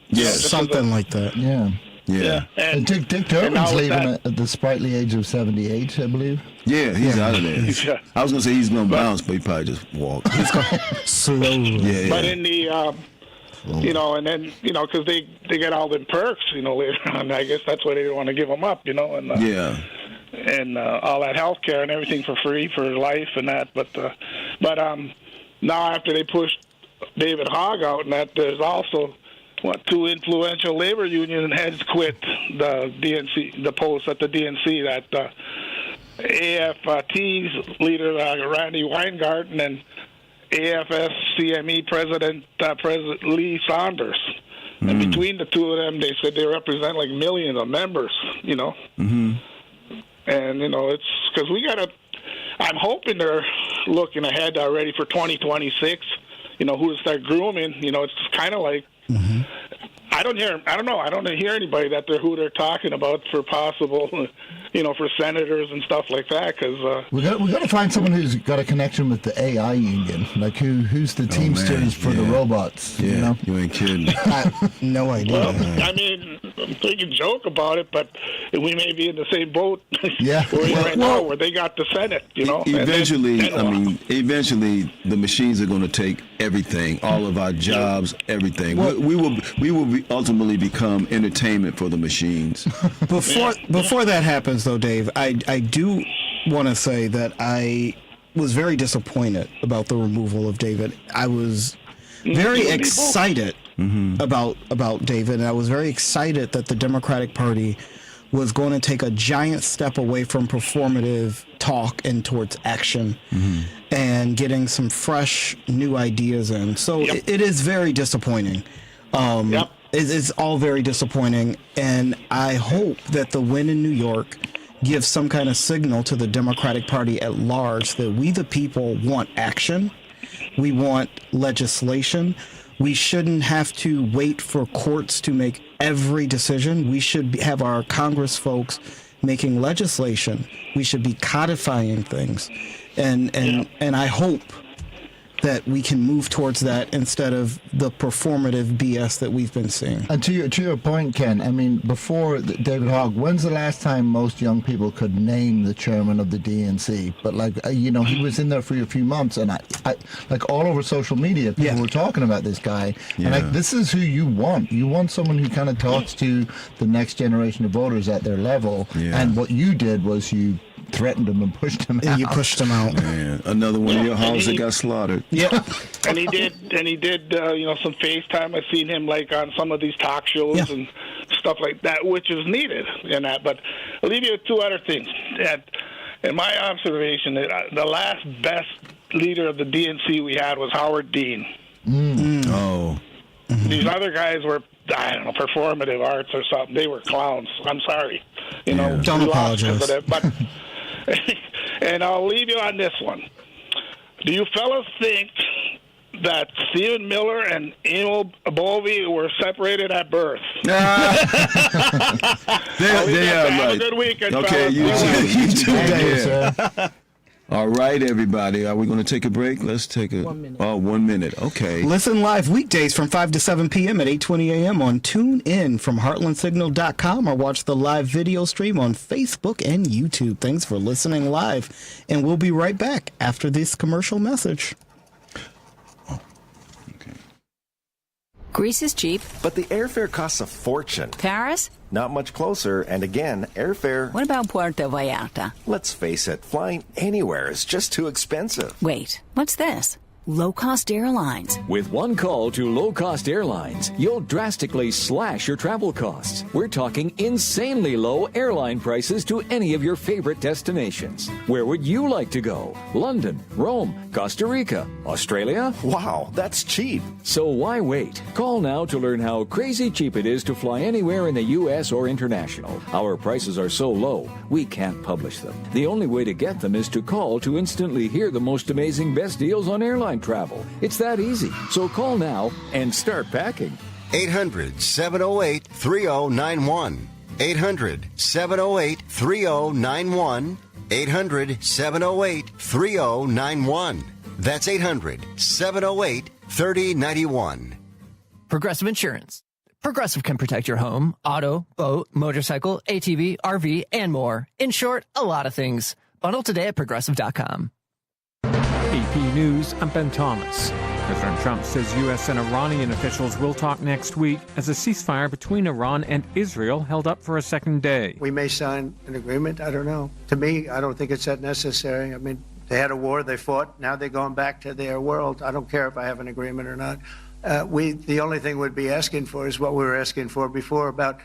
Yeah, something like that. Yeah. Yeah. And Dick Durbin's leaving at the sprightly age of 78, I believe. Yeah, he's out of there. I was going to say he's going to bounce, but he probably just walked. He's going slowly. Yeah. But in the, and then, because they get all them perks, later on. I guess that's why they don't want to give them up, and and all that health care and everything for free for life and that. But now after they pushed David Hogg out and that, there's also two influential labor union heads quit the DNC, the post at the DNC, that AFT's leader Randy Weingarten and AFS-CME President Lee Saunders. And between the two of them, they said they represent like millions of members, Mm-hmm. And, it's because we got to, I'm hoping they're looking ahead already for 2026, who to start grooming. It's kind of like, I don't hear anybody who they're talking about for possible, for senators and stuff like that. Because we got to find someone who's got a connection with the AI union, like who's the Teamsters for the robots. Yeah, you ain't kidding. No idea. Well, I mean, they can joke about it, but we may be in the same boat. Yeah, now, where they got the Senate. Eventually, eventually the machines are going to take everything, all of our jobs, everything. We will ultimately become entertainment for the machines. Before that happens, though, Dave, I do want to say that I was very disappointed about the removal of David. I was very excited about David, and I was very excited that the Democratic Party was going to take a giant step away from performative talk and towards action and getting some fresh new ideas in. So it is very disappointing. It's all very disappointing, and I hope that the win in New York gives some kind of signal to the Democratic Party at large that we, the people, want action. We want legislation. We shouldn't have to wait for courts to make every decision. We should have our Congress folks making legislation. We should be codifying things, and I hope that we can move towards that instead of the performative BS that we've been seeing. And to your point, Ken, I mean, before David Hogg, when's the last time most young people could name the chairman of the DNC? But he was in there for a few months, and I all over social media, people were talking about this guy. Yeah. And this is who you want. You want someone who kind of talks to the next generation of voters at their level. Yeah. And what you did was you threatened him and pushed him out. You pushed him out. Man, another one of your hogs that got slaughtered. Yeah. and he did some FaceTime. I've seen him on some of these talk shows and stuff like that, which is needed in that. But I'll leave you with two other things. In my observation, the last best leader of the DNC we had was Howard Dean. Oh. These other guys were, I don't know, performative arts or something. They were clowns. I'm sorry. Don't apologize. But, and I'll leave you on this one. Do you fellas think that Stephen Miller and Emil Bovey were separated at birth? Have a good weekend. Okay, fellas. you too. Yeah. All right, everybody. Are we going to take a break? Let's take a 1 minute. Oh, 1 minute. Okay. Listen live weekdays from 5 to 7 p.m. at 8:20 a.m. on TuneIn from heartlandsignal.com or watch the live video stream on Facebook and YouTube. Thanks for listening live, and we'll be right back after this commercial message. Greece is cheap. But the airfare costs a fortune. Paris? Not much closer, and again, airfare... What about Puerto Vallarta? Let's face it, flying anywhere is just too expensive. Wait, what's this? Low-cost airlines. With one call to low-cost airlines, you'll drastically slash your travel costs. We're talking insanely low airline prices to any of your favorite destinations. Where would you like to go? London, Rome, Costa Rica, Australia? Wow, that's cheap. So why wait? Call now to learn how crazy cheap it is to fly anywhere in the U.S. or international. Our prices are so low, we can't publish them. The only way to get them is to call to instantly hear the most amazing best deals on airline travel. It's that easy. So call now and start packing. 800-708-3091. 800-708-3091. 800-708-3091. That's 800-708-3091. Progressive Insurance. Progressive can protect your home, auto, boat, motorcycle, ATV, RV, and more. In short, a lot of things. Bundle today at Progressive.com. AP News, I'm Ben Thomas. President Trump says U.S. and Iranian officials will talk next week as a ceasefire between Iran and Israel held up for a second day. We may sign an agreement. I don't know. To me, I don't think it's that necessary. I mean, they had a war, they fought. Now they're going back to their world. I don't care if I have an agreement or not. The only thing we'd be asking for is what we were asking for before about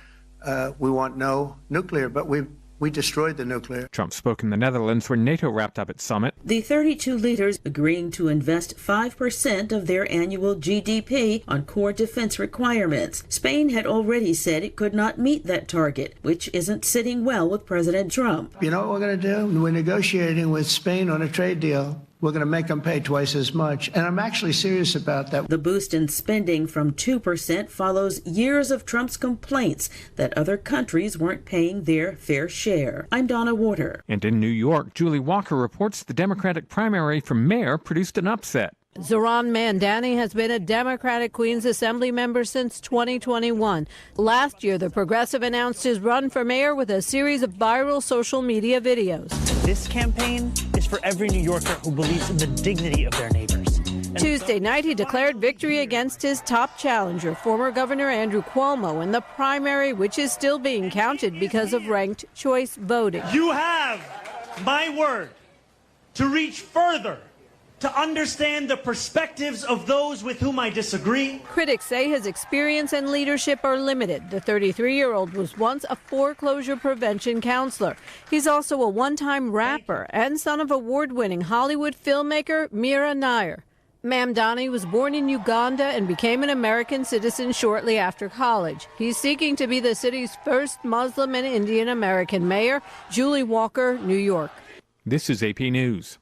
we want no nuclear, but we destroyed the nuclear. Trump spoke in the Netherlands where NATO wrapped up its summit. The 32 leaders agreeing to invest 5% of their annual GDP on core defense requirements. Spain had already said it could not meet that target, which isn't sitting well with President Trump. You know what we're going to do? We're negotiating with Spain on a trade deal. We're going to make them pay twice as much. And I'm actually serious about that. The boost in spending from 2% follows years of Trump's complaints that other countries weren't paying their fair share. I'm Donna Warder. And in New York, Julie Walker reports the Democratic primary for mayor produced an upset. Zohran Mandani has been a Democratic Queens Assembly member since 2021. Last year, the progressive announced his run for mayor with a series of viral social media videos. This campaign is for every New Yorker who believes in the dignity of their neighbors. Tuesday night, he declared victory against his top challenger, former Governor Andrew Cuomo, in the primary, which is still being counted because of ranked choice voting. You have my word to reach further, to understand the perspectives of those with whom I disagree. Critics say his experience and leadership are limited. The 33-year-old was once a foreclosure prevention counselor. He's also a one-time rapper and son of award-winning Hollywood filmmaker Mira Nair. Mamdani was born in Uganda and became an American citizen shortly after college. He's seeking to be the city's first Muslim and Indian American mayor. Julie Walker, New York. This is AP News.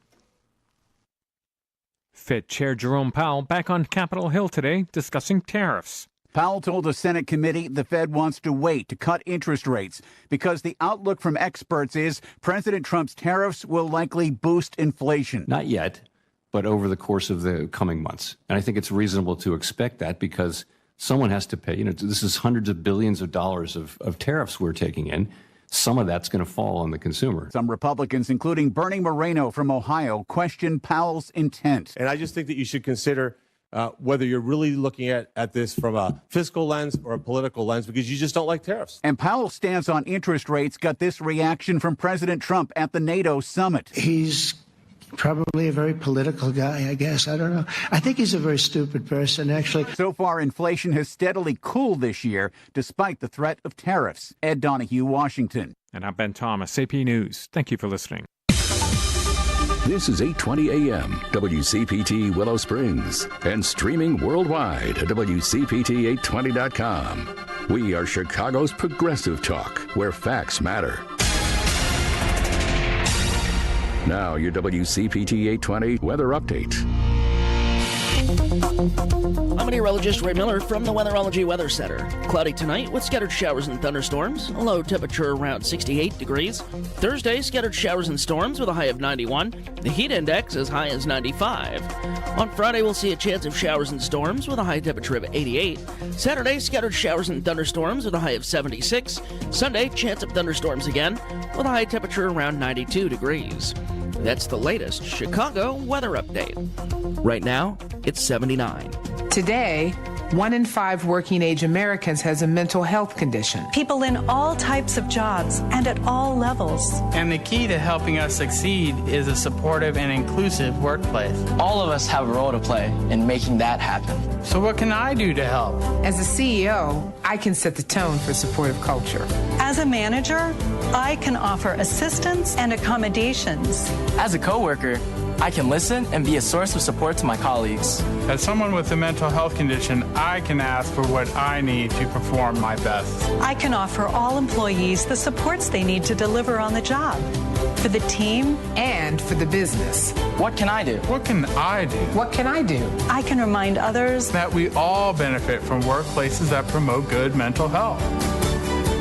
Fed Chair Jerome Powell back on Capitol Hill today discussing tariffs. Powell told a Senate committee the Fed wants to wait to cut interest rates because the outlook from experts is President Trump's tariffs will likely boost inflation. Not yet, but over the course of the coming months. And I think it's reasonable to expect that because someone has to pay. You know, this is hundreds of billions of dollars of tariffs we're taking in. Some of that's going to fall on the consumer. Some Republicans, including Bernie Moreno from Ohio, question Powell's intent. And I just think that you should consider whether you're really looking at this from a fiscal lens or a political lens, because you just don't like tariffs. And Powell's stance on interest rates got this reaction from President Trump at the NATO summit. He's Probably a very political guy, I guess. I don't know. I think he's a very stupid person, actually. So far, inflation has steadily cooled this year, despite the threat of tariffs. Ed Donahue, Washington. And I'm Ben Thomas, AP News. Thank you for listening. This is 8:20 a.m. WCPT Willow Springs and streaming worldwide at WCPT820.com. We are Chicago's progressive talk, where facts matter. Now, your WCPT 820 weather update. I'm meteorologist Ray Miller from the Weatherology Weather Center. Cloudy tonight with scattered showers and thunderstorms. A low temperature around 68 degrees. Thursday, scattered showers and storms with a high of 91. The heat index as high as 95. On Friday, we'll see a chance of showers and storms with a high temperature of 88. Saturday, scattered showers and thunderstorms with a high of 76. Sunday, chance of thunderstorms again with a high temperature around 92 degrees. That's the latest Chicago weather update. Right now, it's 79. Today, 1 in 5 working-age Americans has a mental health condition. People in all types of jobs and at all levels. And the key to helping us succeed is a supportive and inclusive workplace. All of us have a role to play in making that happen. So what can I do to help? As a CEO, I can set the tone for supportive culture. As a manager, I can offer assistance and accommodations. As a coworker, I can listen and be a source of support to my colleagues. As someone with a mental health condition, I can ask for what I need to perform my best. I can offer all employees the supports they need to deliver on the job. For the team and for the business. What can I do? What can I do? What can I do? I can remind others that we all benefit from workplaces that promote good mental health.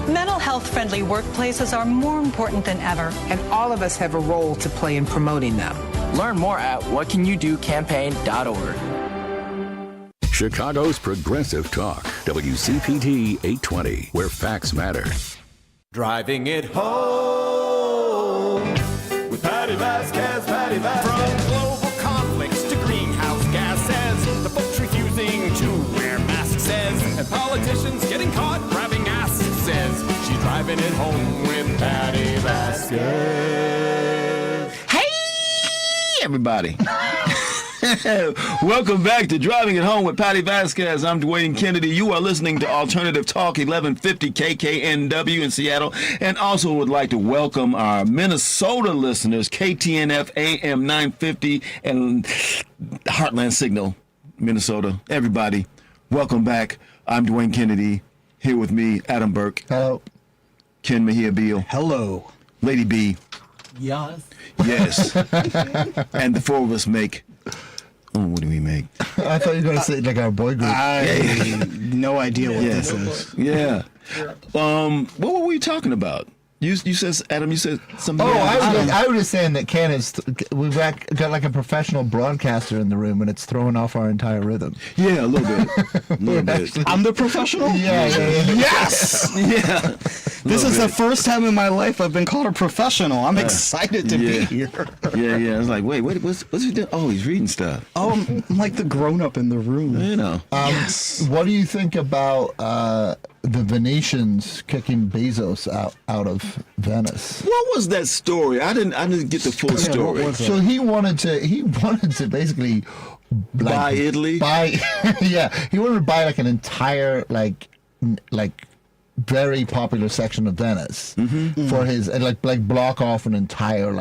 Mental health-friendly workplaces are more important than ever. And all of us have a role to play in promoting them. Learn more at whatcanyoudocampaign.org. Chicago's progressive talk, WCPT 820, where facts matter. Driving it home with Patti Vasquez, Patti Vasquez. From global conflicts to greenhouse gases, the folks refusing to wear masks says, and politicians getting caught grabbing ass says, she's driving it home with Patti Vasquez. Hey, everybody. Welcome back to Driving It Home with Patti Vasquez. I'm Dwayne Kennedy. You are listening to Alternative Talk 1150 KKNW in Seattle, and also would like to welcome our Minnesota listeners, KTNF AM 950 and Heartland Signal, Minnesota. Everybody, welcome back. I'm Dwayne Kennedy. Here with me, Adam Burke. Hello. Ken Mejia-Beal. Hello. Lady B. Yes. Yes. And the four of us make... Oh, what do we make? I thought you were going to say like our boy group. No idea what this is. Yeah. What were we talking about? You said, Adam, you said something. Oh, I was just saying that Ken is, we've got like a professional broadcaster in the room, and it's throwing off our entire rhythm. Yeah, a little bit. A little bit. I'm the professional? Yeah. Yes! Yeah. This is the first time in my life I've been called a professional. I'm excited to be here. Yeah. I was like, wait, what's he doing? Oh, he's reading stuff. Oh, I'm like the grown-up in the room. You know. Yes. What do you think about the Venetians kicking Bezos out of Venice? What was that story? I didn't get the full story. So he wanted to basically buy Italy. He wanted to buy like an entire like very popular section of Venice for his, and like block off an entire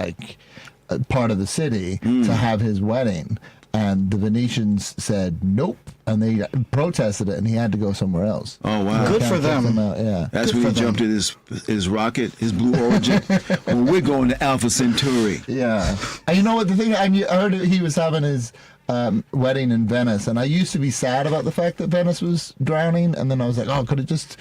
part of the city to have his wedding. And the Venetians said nope, and they protested it, and he had to go somewhere else. Oh wow! Good for them. Yeah, that's when he jumped in his rocket, his Blue Origin. Well, we're going to Alpha Centauri. Yeah, and you know what? The thing I heard he was having his wedding in Venice, and I used to be sad about the fact that Venice was drowning, and then I was like, oh, could it just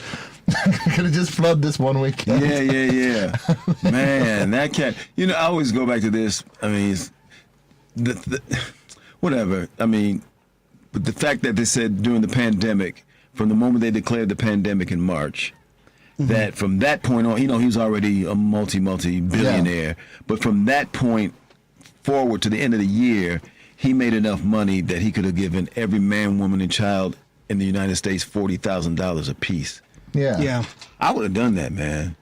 flood this one weekend? Yeah. Man, that can't. You know, I always go back to this. I mean, whatever. I mean, but the fact that they said during the pandemic, from the moment they declared the pandemic in March, that from that point on, he was already a multi-billionaire. Yeah. But from that point forward to the end of the year, he made enough money that he could have given every man, woman, and child in the United States $40,000 apiece. Yeah. I would have done that, man.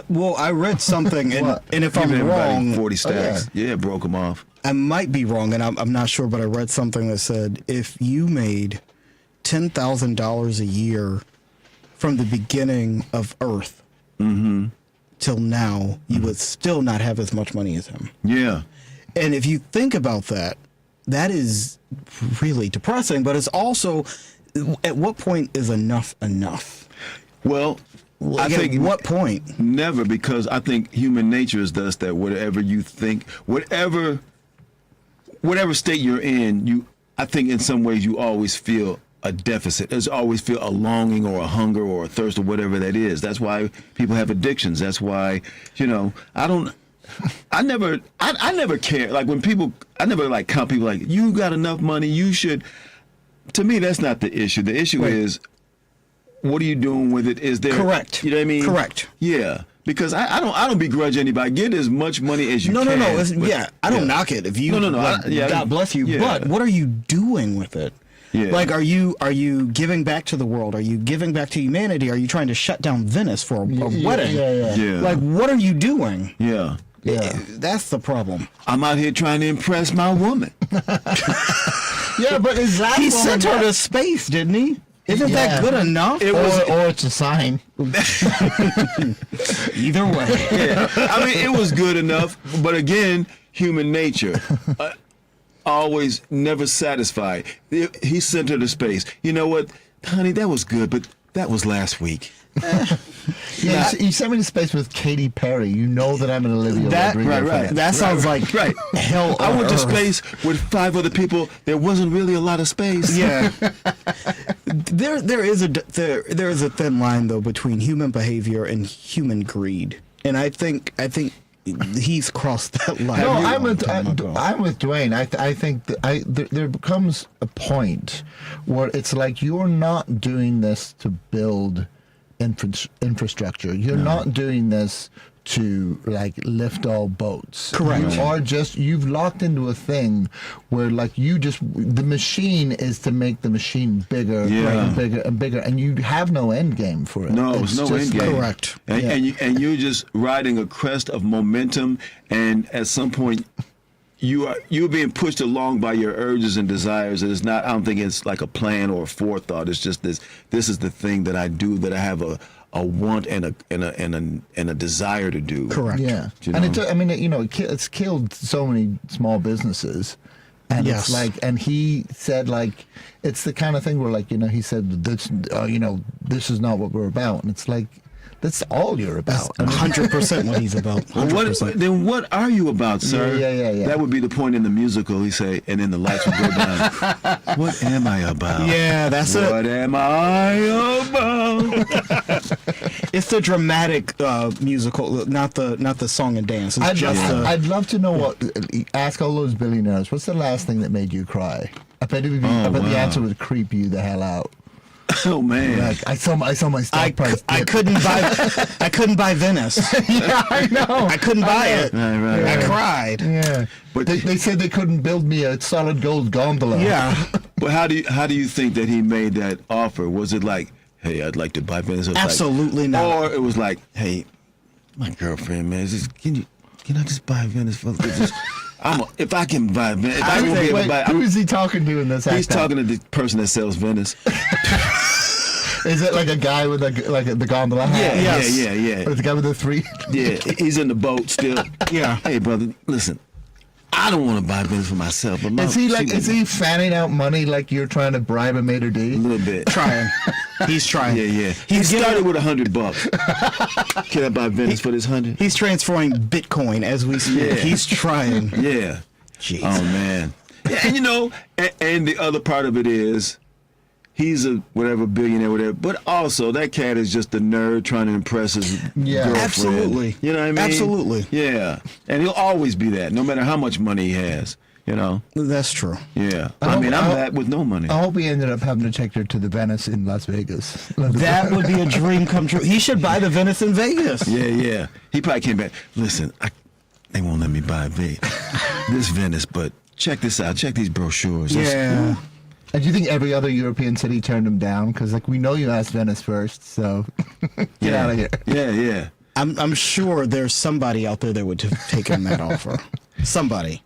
Well, I read something, and if I'm Giving everybody wrong, 40 stacks. Yeah, broke them off. I might be wrong, and I'm not sure, but I read something that said if you made $10,000 a year from the beginning of Earth till now, you would still not have as much money as him. Yeah. And if you think about that, that is really depressing, but it's also, at what point is enough enough? Well, I think at what point? Never, because I think human nature is thus that whatever you think, whatever state you're in, I think in some ways you always feel a deficit. There's always feel a longing or a hunger or a thirst or whatever that is. That's why people have addictions. That's why, I never care. Like when people, I never like count people like, you got enough money, you should. To me, that's not the issue. The issue is, what are you doing with it? Is there correct? You know what I mean? Correct. Yeah, because I don't begrudge anybody. Get as much money as you can. No. I don't knock it. If you, God bless you. Yeah. But what are you doing with it? Yeah. Like, are you giving back to the world? Are you giving back to humanity? Are you trying to shut down Venice for a wedding? Yeah. Like, what are you doing? Yeah. Yeah. That's the problem. I'm out here trying to impress my woman. Yeah, but is that he sent her to space, didn't he? Isn't that good enough? Or it's a sign. Either way. Yeah. I mean, it was good enough, but again, human nature. Always never satisfied. He sent her to space. You know what, honey, that was good, but that was last week. Yeah, you sent me to space with Katy Perry. You know that I'm an Olivia Rodrigo fan. That sounds like hell. I went to Earth. space with 5 other people. There wasn't really a lot of space. Yeah. there is a thin line though between human behavior and human greed, and I think he's crossed that line. No, I'm with Dwayne. I think that there becomes a point where it's like you're not doing this to build infrastructure. You're not doing this to like lift all boats. Correct. You are you've locked into a thing where like the machine is to make the machine bigger and bigger and bigger, and you have no end game for it. No, there's no end game. Correct. And you're just riding a crest of momentum, and at some point you're being pushed along by your urges and desires. And it's not, I don't think it's like a plan or a forethought. It's just this is the thing that I do, that I have a want and a desire to do. Correct. Yeah. You And know? it's killed so many small businesses. And Yes. it's like, and he said like, it's the kind of thing where like, he said this, this is not what we're about. And it's like, that's all you're about. 100% what he's about. 100%. Then what are you about, sir? Yeah. That would be the point in the musical. He say, and then the lights would go down. What am I about? Yeah, that's it. What am I about? It's the dramatic musical, not the song and dance. It's I'd love to know ask all those billionaires, what's the last thing that made you cry? I bet the answer would creep you the hell out. Oh man! Like, I saw my stock price. I couldn't buy Venice. Yeah, I know. I couldn't buy it. Right. I cried. Yeah, but they said they couldn't build me a solid gold gondola. Yeah. But how do you think that he made that offer? Was it like, hey, I'd like to buy Venice? Absolutely not. Or it was like, hey, my girlfriend, man, can I just buy Venice for just? If I can buy Venice, if I won't be able to buy. Who is he talking to in this? He's talking to the person that sells Venice. Is it like a guy with the gondola hat? Yeah. Or the guy with the 3? Yeah, he's in the boat still. Yeah. Hey, brother, listen. I don't want to buy Venice for myself. But is he fanning out money like you're trying to bribe a maitre d'? A little bit. Trying. He's trying. Yeah. He started with $100. Can I buy Venice for this 100? He's transferring Bitcoin as we speak. Yeah. He's trying. Yeah. Jeez. Oh man. And and the other part of it is, he's a whatever billionaire, whatever. But also, that cat is just a nerd trying to impress his girlfriend. Absolutely. You know what I mean? Absolutely. Yeah. And he'll always be that, no matter how much money he has. That's true. Yeah. I'm that with no money. I hope he ended up having to take her to the Venice in Las Vegas. That would be a dream come true. He should buy the Venice in Vegas. Yeah. He probably came back. Listen, they won't let me buy this Venice, but check this out. Check these brochures. Yeah. And do you think every other European city turned him down? Because we know you asked Venice first, so get out of here. Yeah. I'm sure there's somebody out there that would have taken that offer. Somebody.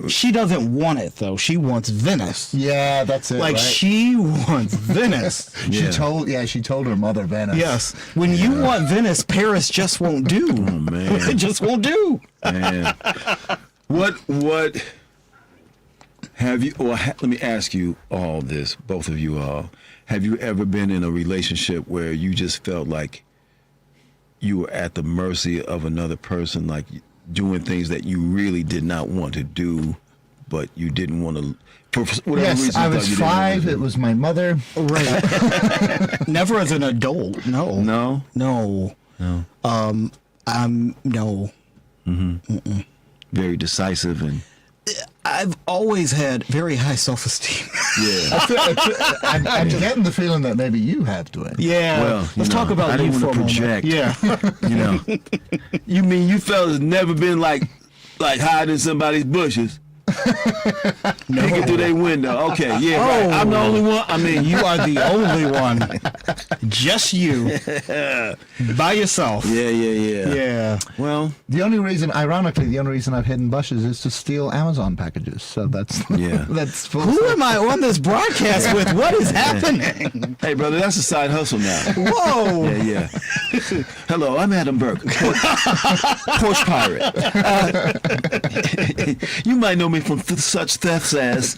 She doesn't want it though. She wants Venice. Yeah, that's it. Like right? she wants Venice. She told her mother Venice. Yes. When you want Venice, Paris just won't do. Oh man. It just won't do. Man. What have you, let me ask you all this, both of you all. Have you ever been in a relationship where you just felt like you were at the mercy of another person, like doing things that you really did not want to do, but you didn't want to, for whatever reason? Yes, I was 5. It was my mother. Right. Never as an adult. No. No? No. No. No. Mm-hmm. Very decisive and... I've always had very high self-esteem. Yeah. I'm getting the feeling that maybe you have, Dwayne. Yeah. Well, let's talk about you for a project. moment. Yeah. You know. You mean you fellas never been like hiding in somebody's bushes? Peeking through their window. Okay, yeah, right. I'm the only one. I mean, you are the only one. Just you. By yourself. Yeah. Yeah. Well, ironically, the only reason I've hidden bushes is to steal Amazon packages. So that's that's full. Who am I on this broadcast with? What is happening? Hey, brother, that's a side hustle now. Whoa. Yeah. Hello, I'm Adam Burke, Porsche Pirate. You might know me from such thefts as.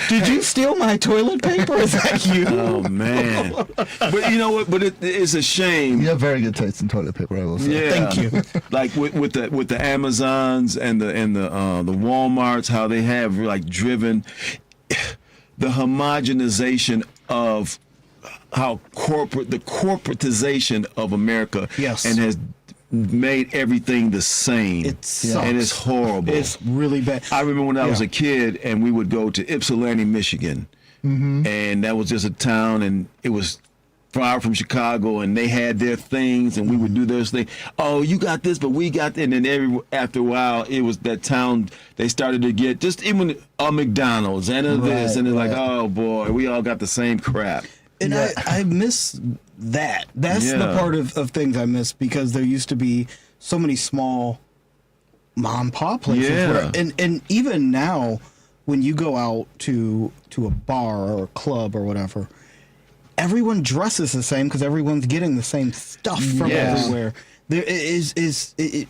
Did you steal my toilet paper? Is that you? Oh man! But you know what? But it's a shame. You have very good taste in toilet paper, I will say. Yeah. Thank you. Like with the Amazons and the Walmarts, how they have like driven the homogenization of how the corporatization of America. Yes. And has made everything the same. It sucks. And it's horrible. It's really bad. I remember when I was a kid and we would go to Ypsilanti, Michigan. Mm-hmm. And that was just a town, and it was far from Chicago, and they had their things, and we would do those things. Oh, you got this, but we got that. And then after a while, it was that town, they started to get just even a McDonald's and this, and it's like, oh boy, we all got the same crap. And I miss that. That's the part of things I miss, because there used to be so many small mom and pop places. Yeah. And even now, when you go out to a bar or a club or whatever, everyone dresses the same because everyone's getting the same stuff from everywhere. There is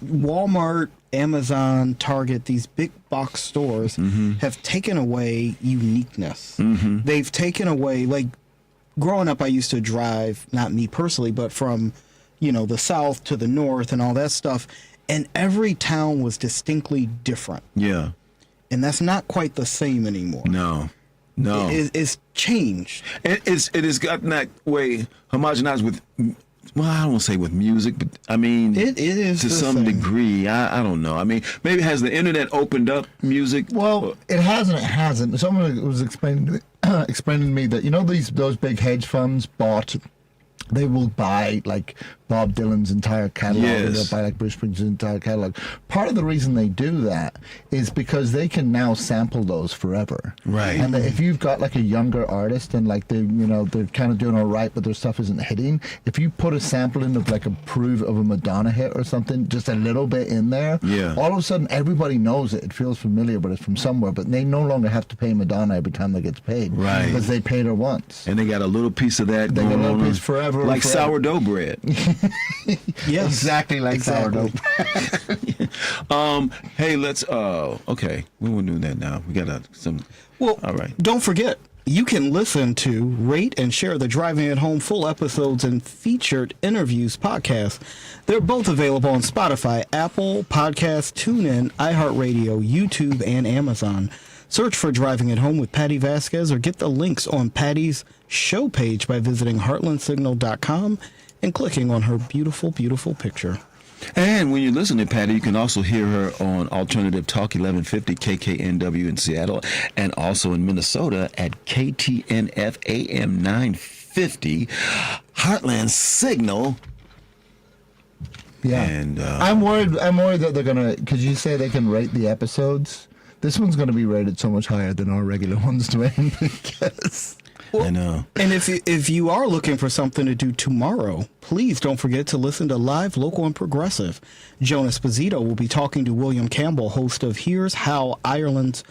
Walmart, Amazon, Target, these big box stores have taken away uniqueness. Mm-hmm. They've taken away, like, growing up, I used to drive, not me personally, but from, the south to the north and all that stuff. And every town was distinctly different. Yeah. And that's not quite the same anymore. No. It's changed. It has gotten that way homogenized with, well, I don't want to say with music, but I mean, it is to some degree. I don't know. I mean, maybe has the internet opened up music? Well, it has and it hasn't. Someone was explaining to me that, those big hedge funds they will buy like Bob Dylan's entire catalog, or they'll buy like Bruce Springsteen's entire catalog. Part of the reason they do that is because they can now sample those forever. Right. And if you've got like a younger artist and like they're kind of doing all right, but their stuff isn't hitting, if you put a sample in of like a proof of a Madonna hit or something, just a little bit in there, all of a sudden everybody knows it. It feels familiar, but it's from somewhere. But they no longer have to pay Madonna every time that gets paid. Right. Because they paid her once. And they got a little piece of that They going got a little on. piece forever. Like sourdough bread. Yes, exactly like sourdough. Hey, let's. Okay, we won't do that now. We got some. Well, all right. Don't forget, you can listen to, rate, and share the Driving It Home full episodes and featured interviews podcast. They're both available on Spotify, Apple Podcasts, TuneIn, iHeartRadio, YouTube, and Amazon. Search for Driving It Home with Patti Vasquez, or get the links on Patti's show page by visiting heartlandsignal.com and clicking on her beautiful, beautiful picture. And when you listen to Patti, you can also hear her on Alternative Talk 1150 KKNW in Seattle, and also in Minnesota at KTNF AM 950 Heartland Signal. Yeah, and I'm worried that they're gonna, because you say they can rate the episodes. This one's going to be rated so much higher than our regular ones, Dwayne, because I know. And if you are looking for something to do tomorrow, please don't forget to listen to Live, Local, and Progressive. Joan Esposito will be talking to William Campbell, host of Here's How, Ireland's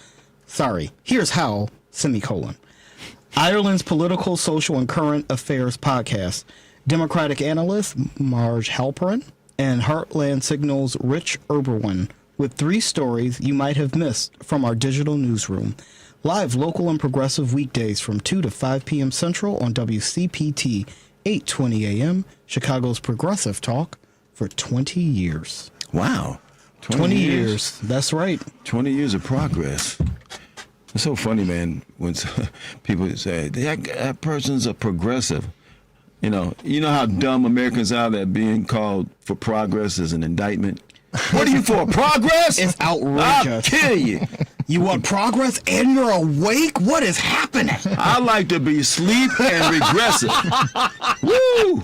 political, social, and current affairs podcast. Democratic analyst Marge Halperin and Heartland Signal's Rich Erberwin with 3 stories you might have missed from our digital newsroom. Live, Local, and Progressive weekdays from 2 to 5 p.m. Central on WCPT, 8:20 a.m., Chicago's Progressive Talk for 20 years. Wow. 20 years. That's right. 20 years of progress. It's so funny, man, when people say, that person's a progressive. You know how dumb Americans are that being called for progress is an indictment? What are you for, progress? It's outrageous. I'll kill you. You want progress and you're awake? What is happening? I like to be asleep and regressive. Woo!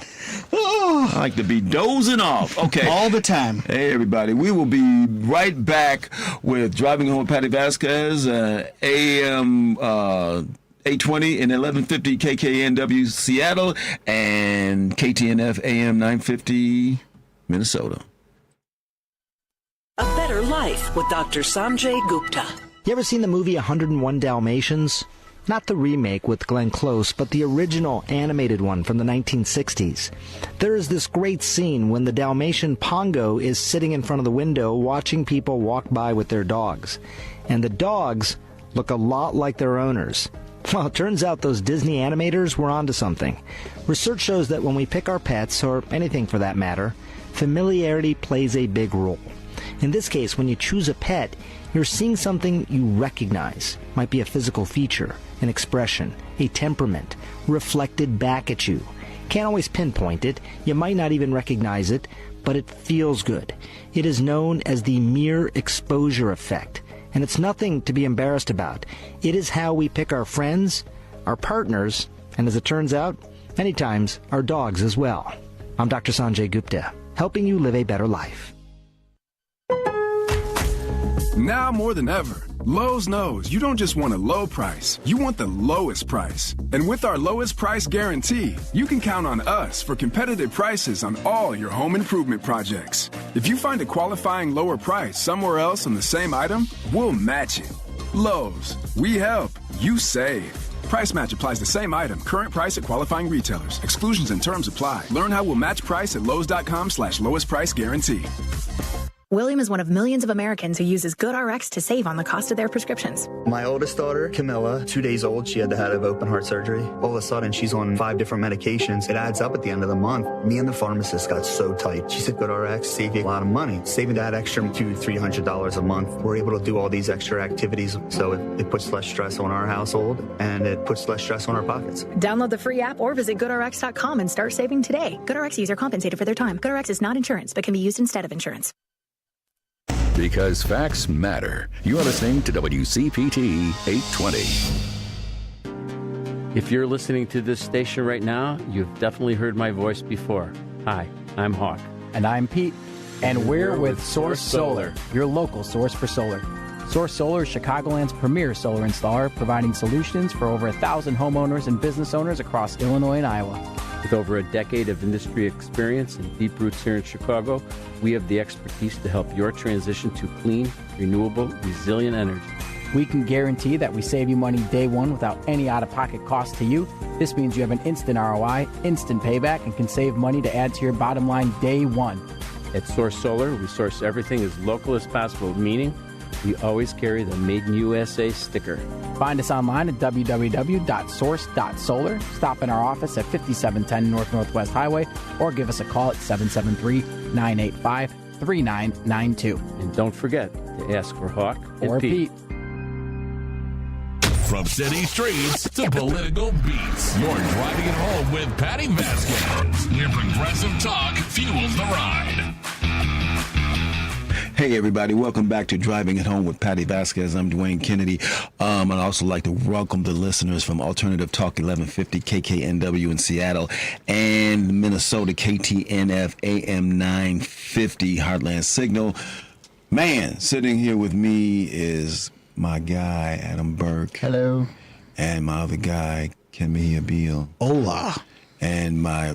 I like to be dozing off. Okay. All the time. Hey, everybody. We will be right back with Driving Home with Patti Vasquez, AM 820 and 1150 KKNW Seattle, and KTNF AM 950 Minnesota. A Better Life with Dr. Sanjay Gupta. You ever seen the movie 101 Dalmatians? Not the remake with Glenn Close, but the original animated one from the 1960s. There is this great scene when the Dalmatian Pongo is sitting in front of the window watching people walk by with their dogs. And the dogs look a lot like their owners. Well, it turns out those Disney animators were onto something. Research shows that when we pick our pets, or anything for that matter, familiarity plays a big role. In this case, when you choose a pet, you're seeing something you recognize. Might be a physical feature, an expression, a temperament, reflected back at you. Can't always pinpoint it, you might not even recognize it, but it feels good. It is known as the mere exposure effect, and it's nothing to be embarrassed about. It is how we pick our friends, our partners, and as it turns out, many times our dogs as well. I'm Dr. Sanjay Gupta, helping you live a better life. Now more than ever, Lowe's knows you don't just want a low price, you want the lowest price. And with our lowest price guarantee, you can count on us for competitive prices on all your home improvement projects. If you find a qualifying lower price somewhere else on the same item, we'll match it. Lowe's, we help, you save. Price match applies the same item. Current price at qualifying retailers. Exclusions and terms apply. Learn how we'll match price at Lowe's.com/lowest price guarantee. William is one of millions of Americans who uses GoodRx to save on the cost of their prescriptions. My oldest daughter, Camilla, 2 days old, she had to have open heart surgery. All of a sudden, she's on 5 different medications. It adds up at the end of the month. Me and the pharmacist got so tight. She said, GoodRx save you a lot of money. Saving that extra $200-300 a month. We're able to do all these extra activities, so it puts less stress on our household, and it puts less stress on our pockets. Download the free app or visit GoodRx.com and start saving today. GoodRx user compensated for their time. GoodRx is not insurance, but can be used instead of insurance. Because facts matter. You're listening to WCPT 820. If you're listening to this station right now, you've definitely heard my voice before. Hi, I'm Hawk. And I'm Pete. And we're with Source Solar, your local source for solar. Source Solar is Chicagoland's premier solar installer, providing solutions for over 1,000 homeowners and business owners across Illinois and Iowa. With over a decade of industry experience and deep roots here in Chicago, we have the expertise to help your transition to clean, renewable, resilient energy. We can guarantee that we save you money day one without any out-of-pocket cost to you. This means you have an instant ROI, instant payback, and can save money to add to your bottom line day one. At Source Solar, we source everything as local as possible, meaning we always carry the Made in USA sticker. Find us online at www.source.solar. Stop in our office at 5710 North Northwest Highway or give us a call at 773-985-3992. And don't forget to ask for Hawk or Pete. From city streets to political beats, you're driving it home with Patti Vasquez, where progressive talk fuels the ride. Hey, everybody. Welcome back to Driving It Home with Patti Vasquez. I'm Dwayne Kennedy. I'd also like to welcome the listeners from Alternative Talk 1150 KKNW in Seattle and Minnesota KTNF AM 950 Heartland Signal. Man, sitting here with me is my guy, Adam Burke. Hello. And my other guy, Ken Mejia-Beal. Hola. And my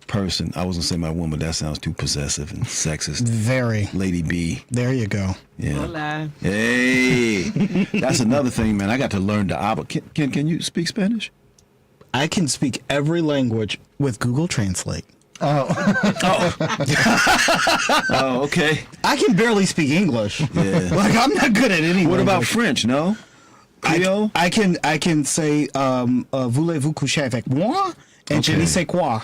person, I was going to say my woman, that sounds too possessive and sexist. Very. Lady B. There you go. Yeah. Hola. Hey. That's another thing, man. I got to learn the habla. Can you speak Spanish? I can speak every language with Google Translate. Oh. Oh, okay. I can barely speak English. Yeah. Like, I'm not good at any What about language. French? No? Creole? I can say, voulez-vous coucher avec moi? And je ne sais quoi.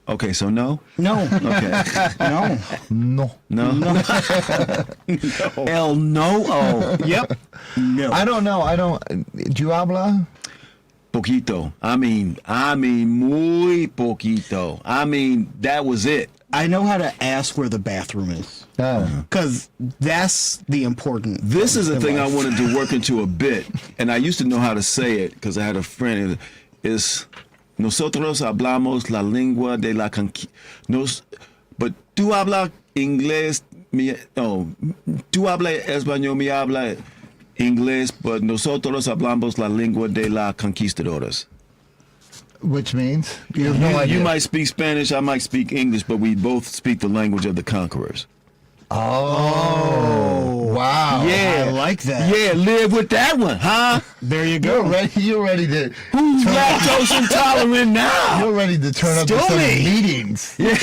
Okay, so no? No. Okay. No. No. No? No. El no-o. Yep. No. I don't know. Do you habla? Poquito. I mean, muy poquito. I mean, that was it. I know how to ask where the bathroom is. Oh. Because that's the important. This is the in thing life. I wanted to work into a bit, and I used to know how to say it because I had a friend. Is nosotros hablamos la lengua de la conquista. But tú hablas inglés. Tú hablas español, me habla inglés, but nosotros hablamos la lengua de la conquistadores. Which means? You have no idea. You might speak Spanish, I might speak English, but we both speak the language of the conquerors. Oh, wow. Yeah. I like that. Yeah, live with that one, huh? There you go. You're ready to... Who's lactose intolerant now? You're ready to turn up to some meetings. Yeah.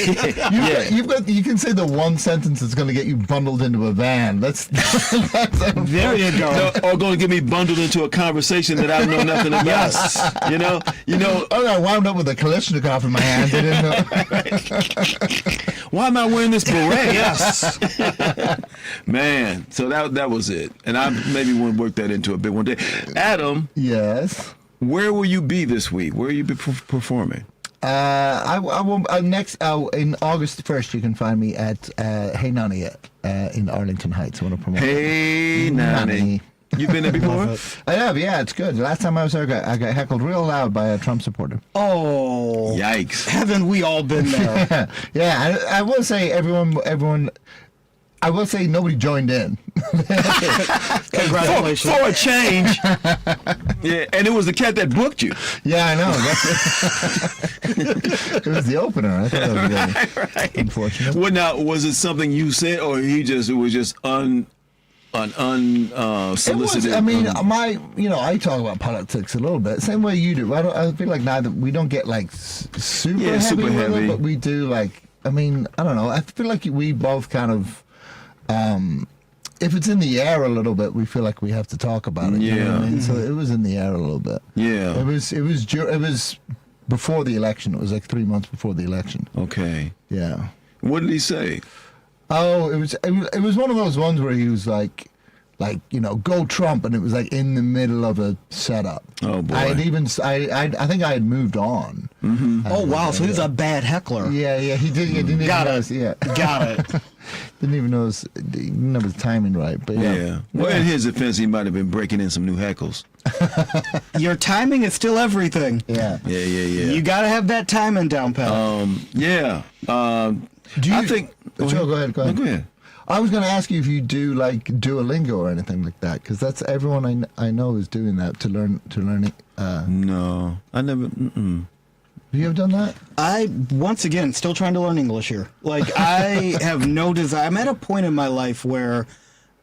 You can say the one sentence that's going to get you bundled into a van. That's There you go. No, or going to get me bundled into a conversation that I know nothing about. Yes. You know. Oh, I wound up with a Kalashnikov in my hand. I didn't know. Why am I wearing this beret? Yes. Man, so that was it. And I maybe want to work that into a bit one day. Adam. Yes. Where will you be this week? Where will you be performing? I will next in August 1st. You can find me at Hey Nani in Arlington Heights. I want to promote. Hey Nani. You've been there before? I have. Yeah, it's good. Last time I was there, I got heckled real loud by a Trump supporter. Oh. Yikes. Haven't we all been there? Yeah, I will say everyone. I will say nobody joined in. Congratulations. For a change. Yeah, and it was the cat that booked you. Yeah, I know. It was the opener. I thought that was Right. unfortunate. Well, now, was it something you said, or it was just unsolicited? It was, I mean, I talk about politics a little bit, same way you do. I feel like neither we don't get like super heavy with it, but we do like. I mean, I don't know. I feel like we both kind of. If it's in the air a little bit, we feel like we have to talk about it. Yeah. You know what I mean? So it was in the air a little bit. Yeah. It was before the election. It was like 3 months before the election. Okay. Yeah. What did he say? Oh, it was one of those ones where he was like, go Trump, and it was like in the middle of a setup. Oh boy! I think I had moved on. Mm-hmm. Oh wow! So he's a bad heckler. Yeah, he did. He didn't Got even it. know. Yeah, Got it. Didn't even know he didn't have his timing right. But yeah. Well, in his defense, he might have been breaking in some new heckles. Your timing is still everything. Yeah. Yeah. You got to have that timing down pat. Yeah. I think. Go ahead. No, go ahead. I was going to ask you if you do like Duolingo or anything like that, because that's everyone I know is doing that to learn it. No, I never. Have you ever done that? I, once again, still trying to learn English here. Like, I have no desire. I'm at a point in my life where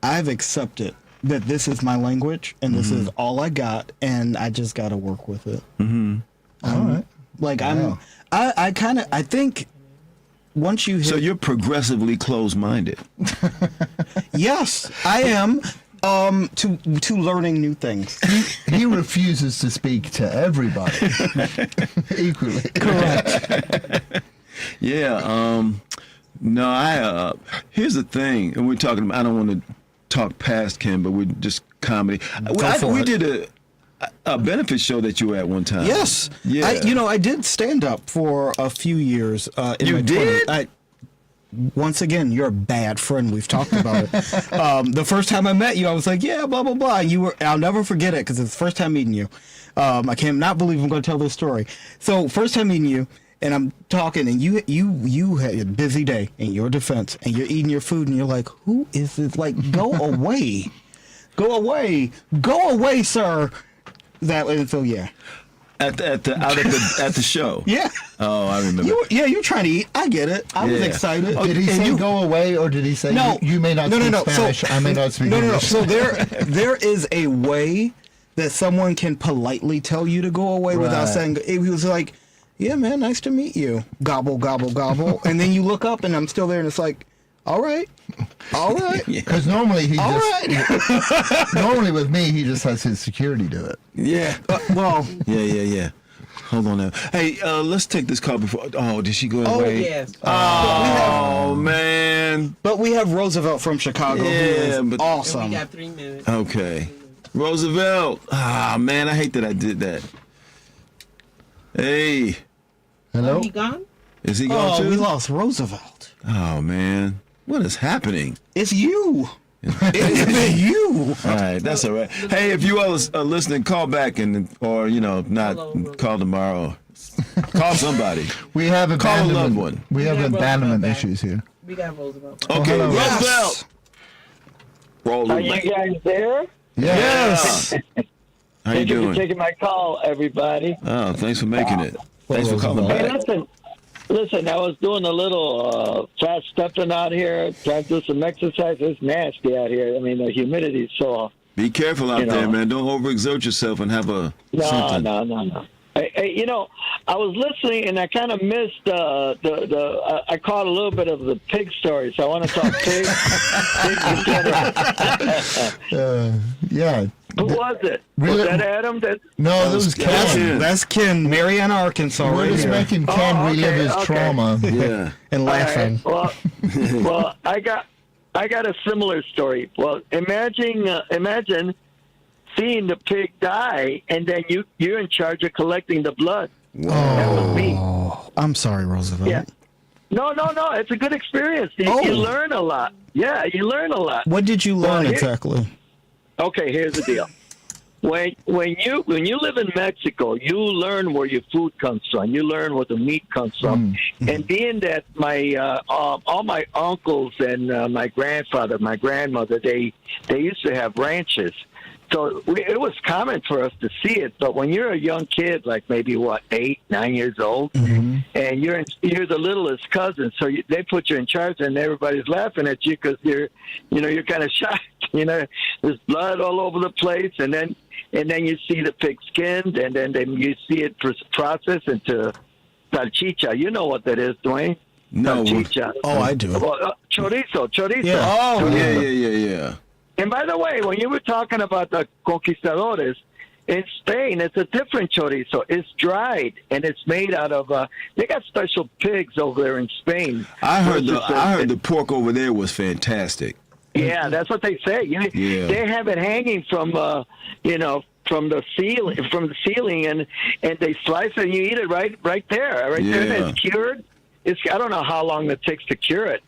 I've accepted that this is my language and this is all I got, and I just got to work with it. Mm-hmm. All right. Like, I think once you hit... So you're progressively closed-minded. Yes, I am. To learning new things. He refuses to speak to everybody equally. Correct. Yeah. No, here's the thing, and we're talking about, I don't want to talk past Ken, but we're just comedy. We did a benefit show that you were at one time. Yes. Yeah. I did stand up for a few years. In You my did? 20s. Once again, you're a bad friend. We've talked about it. The first time I met you, I was like, yeah, blah, blah, blah. I'll never forget it because it's the first time meeting you. I cannot believe I'm going to tell this story. So first time meeting you, and I'm talking, and you had a busy day in your defense, and you're eating your food, and you're like, who is this? Like, go away. Go away. Go away, sir. And so, yeah. At the show. Yeah. Oh, I remember. You're trying to eat. I get it. I was excited. Did he say go away, or did he say no? You may not speak Spanish. I may not speak English. So there is a way that someone can politely tell you to go away without saying. He was like, "Yeah, man, nice to meet you." Gobble, gobble, gobble, and then you look up, and I'm still there, and it's like, "All right." Because normally normally with me, he just has his security do it. Yeah. Yeah. Hold on now. Hey, let's take this call before. Oh, did she go away? Yes. Oh, man. But we have Roosevelt from Chicago. Yeah, who is but awesome. We got 3 minutes. Okay. Roosevelt. Ah, man, I hate that I did that. Hey. Hello? He gone? Is he gone too? We lost Roosevelt. Oh, man. What is happening? It's you. It's you. All right, that's all right. Hey, if you all are listening, call back or not call tomorrow. Call somebody. We have call a loved one. We have abandonment issues here. We got Roosevelt. Okay, Roosevelt. Are you guys there? Yes. How you doing? Thank you for taking my call, everybody. Oh, thanks for making it. Thanks for calling back. Hey, listen, I was doing a little fast stepping out here, trying to do some exercise. It's nasty out here. I mean, the humidity is so off. Be careful out there, man. Don't overexert yourself and have a something. No. Hey, I was listening and I kind of missed I caught a little bit of the pig story, so I want to talk pigs. Yeah. Who was it? Really? Was that Adam? No, that was Ken. That's Ken, Marianna, Arkansas. We're just making Ken relive his trauma. Yeah. And laughing. Right. Well, I got a similar story. Well, imagine seeing the pig die, and then you're in charge of collecting the blood. Wow. That was me. I'm sorry, Roosevelt. Yeah. No. It's a good experience. You learn a lot. Yeah, you learn a lot. What did you learn exactly? Okay, here's the deal. When you live in Mexico, you learn where your food comes from. You learn where the meat comes from. And being that my all my uncles and my grandfather, my grandmother, they used to have ranches. So it was common for us to see it, but when you're a young kid, like maybe 8, 9 years old, and you're the littlest cousin, so they put you in charge, and everybody's laughing at you because you're kind of shocked. There's blood all over the place, and then you see the pig skinned, and then you see it processed into salchicha. You know what that is, Dwayne? No. Salchicha. Oh, I do. Chorizo. Yeah. Oh, yeah. And by the way, when you were talking about the conquistadores, in Spain, it's a different chorizo. It's dried, and it's made out of, they got special pigs over there in Spain. I heard the pork over there was fantastic. Yeah, that's what they say. They have it hanging from the ceiling, and they slice it, and you eat it right there. And it's cured. I don't know how long it takes to cure it.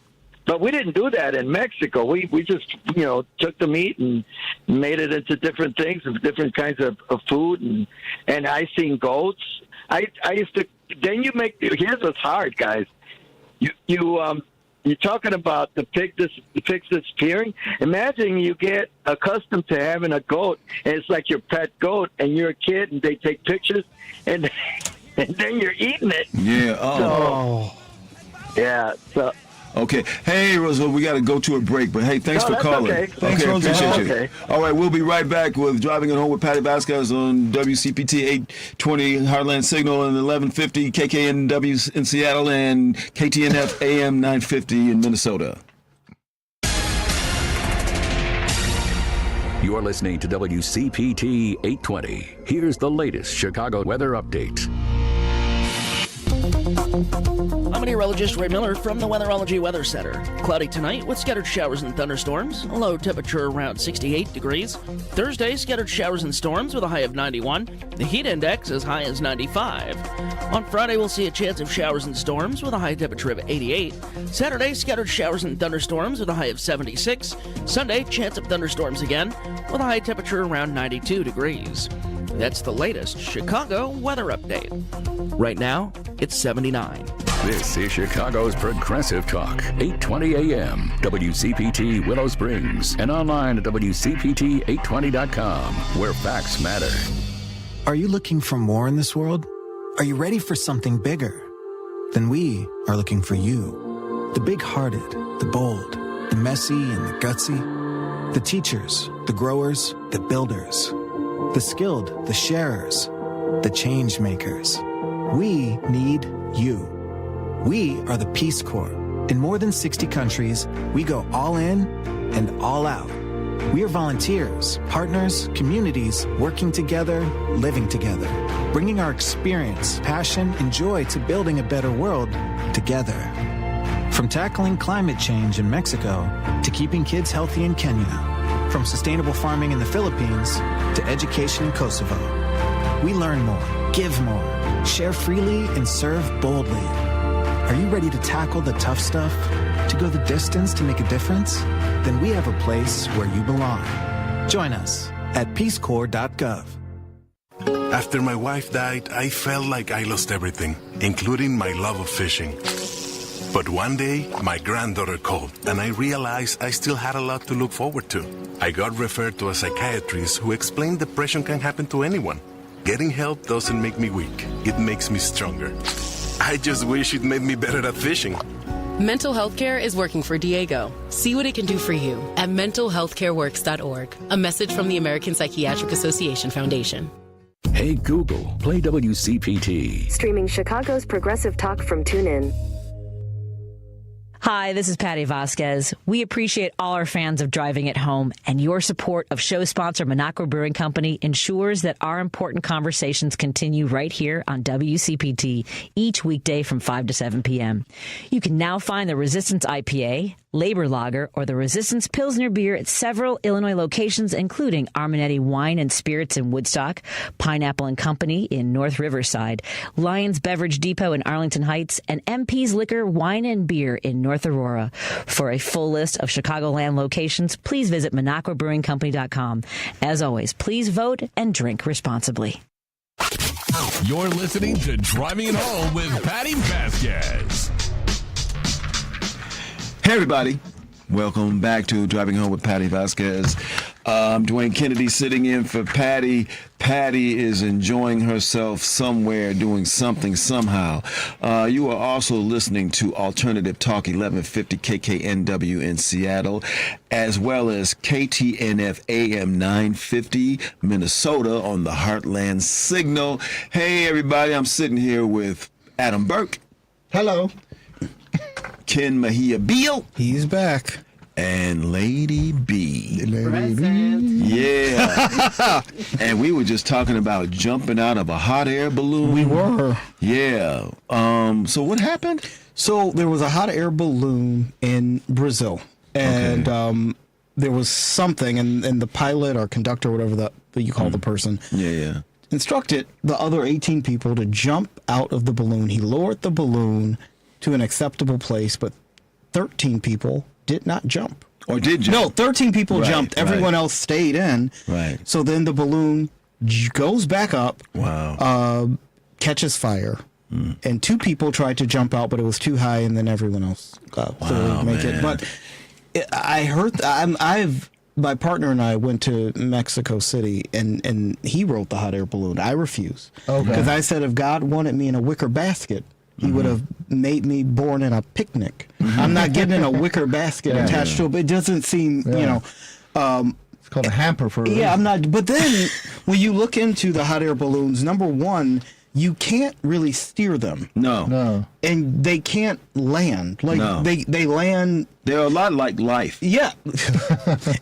But we didn't do that in Mexico. We just, took the meat and made it into different things, different kinds of food. And I seen goats. I used to, then here's what's hard, guys. You're talking about the pigs disappearing. Imagine you get accustomed to having a goat, and it's like your pet goat, and you're a kid, and they take pictures, and then you're eating it. Yeah. Oh. So, okay. Hey, Roosevelt, we got to go to a break, but hey, thanks for calling. Okay. Thanks, appreciate you. All right, we'll be right back with Driving It Home with Patti Vasquez on WCPT 820 Heartland Signal and 1150 KKNW in Seattle and KTNF AM 950 in Minnesota. You're listening to WCPT 820. Here's the latest Chicago weather update. I'm meteorologist Ray Miller from the Weatherology Weather Center. Cloudy tonight with scattered showers and thunderstorms. A low temperature around 68 degrees. Thursday, scattered showers and storms with a high of 91. The heat index as high as 95. On Friday, we'll see a chance of showers and storms with a high temperature of 88. Saturday, scattered showers and thunderstorms with a high of 76. Sunday, chance of thunderstorms again with a high temperature around 92 degrees. That's the latest Chicago weather update. Right now, it's 79. This is Chicago's Progressive Talk, 820 AM, WCPT Willow Springs, and online at WCPT820.com, where facts matter. Are you looking for more in this world? Are you ready for something bigger? Then we are looking for you. The big-hearted, the bold, the messy and the gutsy. The teachers, the growers, the builders. The skilled, the sharers, the change makers. We need you. We are the Peace Corps. In more than 60 countries, we go all in and all out. We are volunteers, partners, communities, working together, living together, bringing our experience, passion, and joy to building a better world together. From tackling climate change in Mexico to keeping kids healthy in Kenya, from sustainable farming in the Philippines to education in Kosovo. We learn more, give more, share freely, and serve boldly. Are you ready to tackle the tough stuff? To go the distance to make a difference? Then we have a place where you belong. Join us at peacecorps.gov. After my wife died, I felt like I lost everything, including my love of fishing. But one day, my granddaughter called, and I realized I still had a lot to look forward to. I got referred to a psychiatrist who explained depression can happen to anyone. Getting help doesn't make me weak. It makes me stronger. I just wish it made me better at fishing. Mental health care is working for Diego. See what it can do for you at mentalhealthcareworks.org. A message from the American Psychiatric Association Foundation. Hey Google, play WCPT. Streaming Chicago's progressive talk from TuneIn. Hi, this is Patti Vasquez. We appreciate all our fans of Driving It Home, and your support of show sponsor Minocqua Brewing Company ensures that our important conversations continue right here on WCPT each weekday from 5 to 7 p.m. You can now find the Resistance IPA, Labor Lager, or the Resistance Pilsner beer at several Illinois locations, including Arminetti Wine and Spirits in Woodstock, Pineapple and Company in North Riverside, Lyons Beverage Depot in Arlington Heights, and MP's Liquor, Wine, and Beer in North Aurora. For a full list of Chicagoland locations, please visit MinocquaBrewingCompany.com. As always, please vote and drink responsibly. You're listening to Driving It Home with Patti Vasquez. Hey, everybody. Welcome back to Driving Home with Patti Vasquez. I'm Dwayne Kennedy sitting in for Patti. Patti is enjoying herself somewhere, doing something somehow. You are also listening to Alternative Talk 1150 KKNW in Seattle, as well as KTNF AM 950 Minnesota on the Heartland Signal. Hey, everybody. I'm sitting here with Adam Burke. Hello. Ken Mejia-Beal. He's back. And Lady B. Lady B. Yeah. And we were just talking about jumping out of a hot air balloon. We were. Yeah. So what happened? So there was a hot air balloon in Brazil. And there was something, and the pilot or conductor, whatever that you call the person. Yeah. Instructed the other 18 people to jump out of the balloon. He lowered the balloon to an acceptable place, but 13 people did not jump. Or did jump? No, 13 people jumped. Everyone else stayed in. Right. So then the balloon goes back up. Wow. Catches fire. And 2 people tried to jump out, but it was too high, and then everyone else couldn't make it. But I heard, my partner and I went to Mexico City, and he wrote the hot air balloon. I refuse. Because I said, if God wanted me in a wicker basket, he would have made me born in a picnic. I'm not getting in a wicker basket attached to it. But it doesn't seem, you know. It's called a hamper for a reason. I'm not. But then when you look into the hot air balloons, number one, you can't really steer them. No. And they can't land. Like they land. They're a lot like life. Yeah.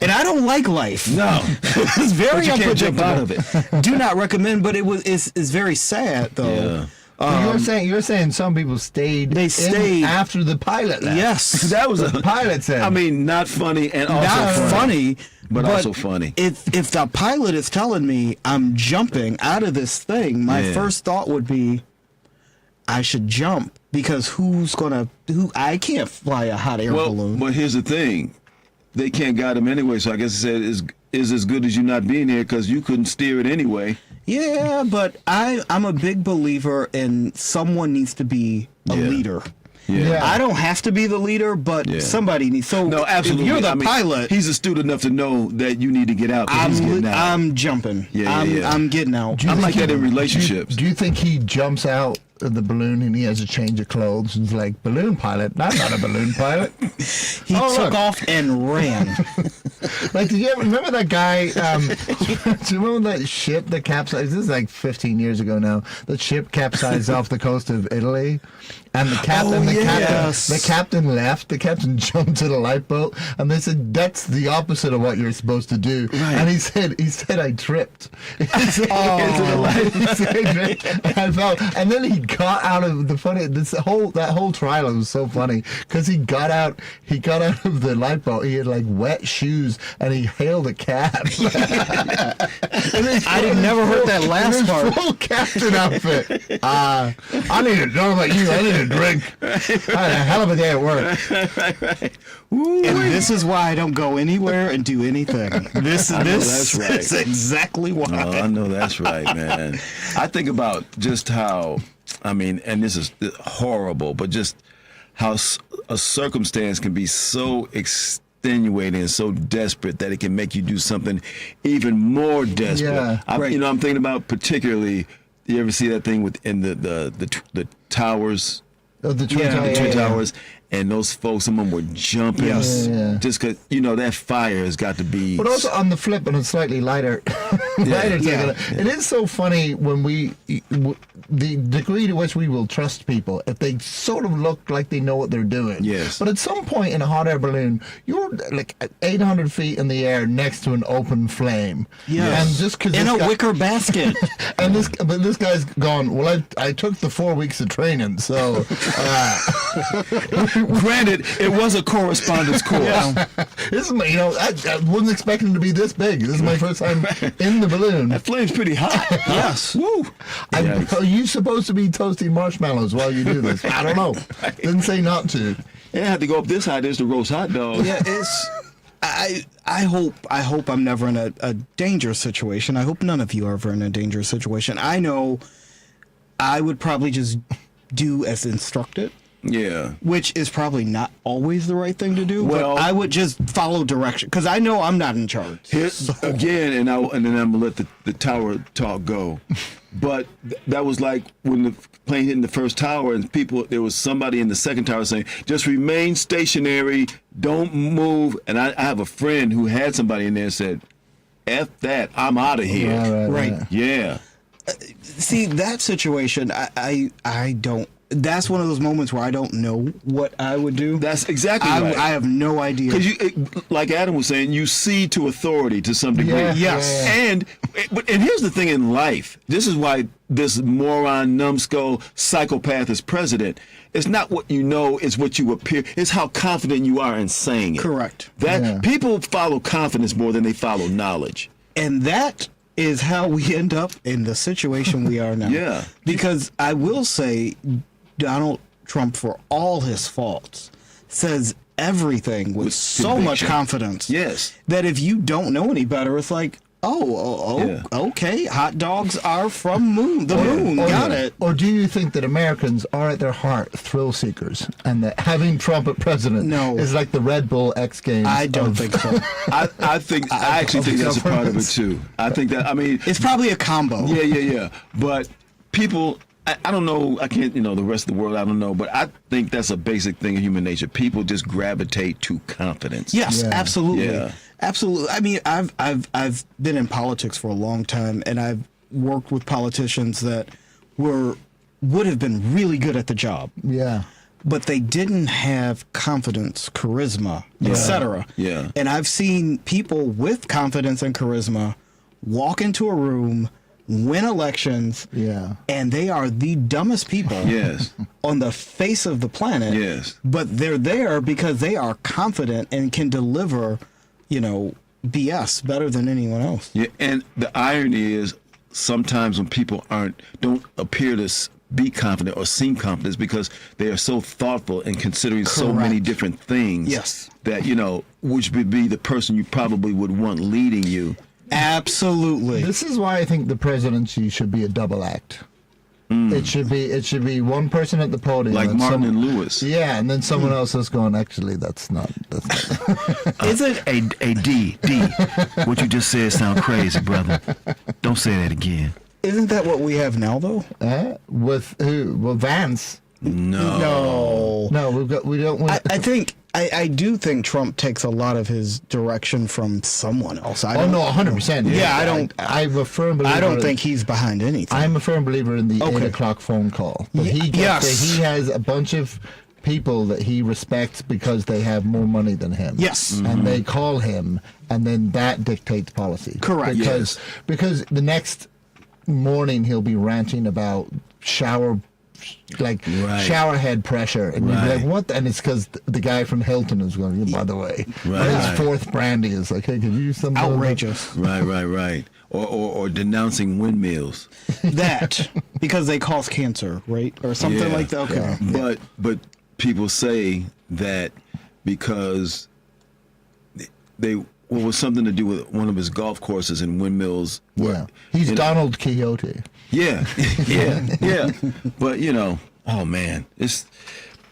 And I don't like life. No. It's very unpredictable. Jump out of it. Do not recommend, but it's very sad though. Yeah. You're saying some people stayed. They stayed after the pilot left. Yes, that was the pilot said. I mean, not funny and also not funny, but also funny. If the pilot is telling me I'm jumping out of this thing, my first thought would be, I should jump because I can't fly a hot air balloon. But here's the thing, they can't guide them anyway. So I guess it said is as good as you not being here because you couldn't steer it anyway. Yeah, but I'm a big believer in someone needs to be a leader. Yeah. I don't have to be the leader, but somebody needs. So no, absolutely. If you're the pilot, he's astute enough to know that you need to get out. I'm jumping. I'm getting out. I'm like that in relationships. Do you think he jumps out of the balloon and he has a change of clothes and is like, balloon pilot? I'm not a balloon pilot. He took off and ran. Like, did you ever remember that guy? Do you remember that ship that capsized? This is like 15 years ago now. The ship capsized off the coast of Italy, and the captain left. The captain jumped to the lifeboat, and they said that's the opposite of what you're supposed to do. Right. And he said I tripped. He said, into the life. He said, I fell, and then he got out of that whole trial was so funny because he got out of the lifeboat. He had like wet shoes and he hailed a cab. I never heard that last part. Full captain outfit. I need a drink like you. I need a drink. I had a hell of a day at work. Right. And this is why I don't go anywhere and do anything. This is exactly why. Oh, I know that's right, man. I think about just how, and this is horrible, but just how a circumstance can be so extenuating and so desperate that it can make you do something even more desperate. Yeah, I'm thinking about particularly, you ever see that thing within the towers? Oh, the Twin Towers. And those folks, some of them were jumping. Yes. Yeah. Just because, that fire has got to be... But also on the flip, and a slightly lighter... It is so funny when the degree to which we will trust people if they sort of look like they know what they're doing. Yes. But at some point in a hot air balloon, you're like 800 feet in the air next to an open flame. Yes. And just because in a wicker basket. And this guy's gone, well, I took the 4 weeks of training, so... Granted, it was a correspondence course. Yeah. This is I wasn't expecting it to be this big. This is my first time in the balloon. That flame's pretty hot. Yes. Woo. Are you supposed to be toasting marshmallows while you do this? I don't know. Didn't say not to. Yeah, I had to go up this high just to roast hot dogs. Yeah, I hope I'm never in a dangerous situation. I hope none of you are ever in a dangerous situation. I know I would probably just do as instructed. Yeah. Which is probably not always the right thing to do. Well, but I would just follow direction because I know I'm not in charge. Again, and then I'm going to let the tower talk go. But that was like when the plane hit in the first tower and there was somebody in the second tower saying, just remain stationary, don't move. And I have a friend who had somebody in there and said, F that, I'm out of here. Right. Yeah. See, that situation, I don't. That's one of those moments where I don't know what I would do. That's exactly right. I have no idea. Because like Adam was saying, you cede to authority to some degree. Yeah. Yes. And here's the thing in life. This is why this moron, numbskull, psychopath is president. It's not what you know, it's what you appear. It's how confident you are in saying it. Correct. People follow confidence more than they follow knowledge. And that is how we end up in the situation we are now. Yeah. Because I will say, Donald Trump, for all his faults, says everything with so much confidence. Yes. That if you don't know any better, it's like, okay, hot dogs are from the moon. Got it. Or do you think that Americans are at their heart thrill seekers and that having Trump as president is like the Red Bull X Games? I don't think so. I actually think that's a part of it too. I think that, it's probably a combo. Yeah. But people, I don't know, I can't, the rest of the world, I don't know, but I think that's a basic thing in human nature. People just gravitate to confidence. Yes, absolutely. Yeah. Absolutely. I've been in politics for a long time, and I've worked with politicians that would have been really good at the job. Yeah. But they didn't have confidence, charisma, etc. Yeah. And I've seen people with confidence and charisma walk into a room, win elections, and they are the dumbest people on the face of the planet. Yes. But they're there because they are confident and can deliver, BS better than anyone else. Yeah, and the irony is sometimes when people don't appear to be confident or seem confident because they are so thoughtful and considering so many different things that, which would be the person you probably would want leading you. Absolutely. This is why I think the presidency should be a double act. It should be one person at the podium, like Martin and Lewis. Yeah, and then someone else is going. Actually, that's not. Is it a D? What you just said sound crazy, brother. Don't say that again. Isn't that what we have now, though? With who? Well, Vance. No. We don't. I think. I do think Trump takes a lot of his direction from someone else. 100%. Yeah, I'm a firm believer. I don't think he's behind anything. I'm a firm believer in the 8 o'clock phone call. But he has a bunch of people that he respects because they have more money than him. Yes. And they call him, and then that dictates policy. Correct. Because the next morning he'll be ranting about shower head pressure, and you'd be like, what? And it's because the guy from Hilton is going, by the way, his fourth brandy is like, hey, could you use something outrageous? Right. Or denouncing windmills. That because they cause cancer, right, or something like that. Okay, but people say that because they was something to do with one of his golf courses and windmills. He's Donald Quixote. Yeah. But oh man,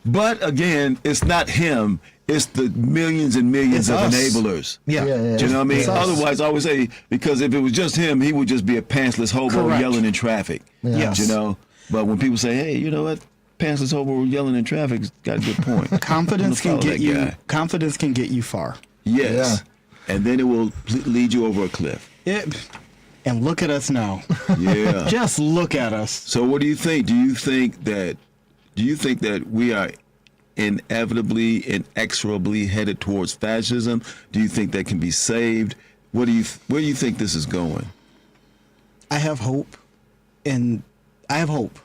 but again, it's not him. It's the millions and millions of enablers. Yeah. Do you know what I mean? Otherwise, I always say, because if it was just him, he would just be a pantsless hobo yelling in traffic. Yes. But when people say, hey, you know what? Pantsless hobo yelling in traffic's got a good point. Confidence can get you. Confidence can get you far. Yes. And then it will lead you over a cliff. And look at us now. Yeah. Just look at us. So what do you think? Do you think that we are inevitably, inexorably headed towards fascism? Do you think that can be saved? Where do you think this is going? I have hope, and I have hope.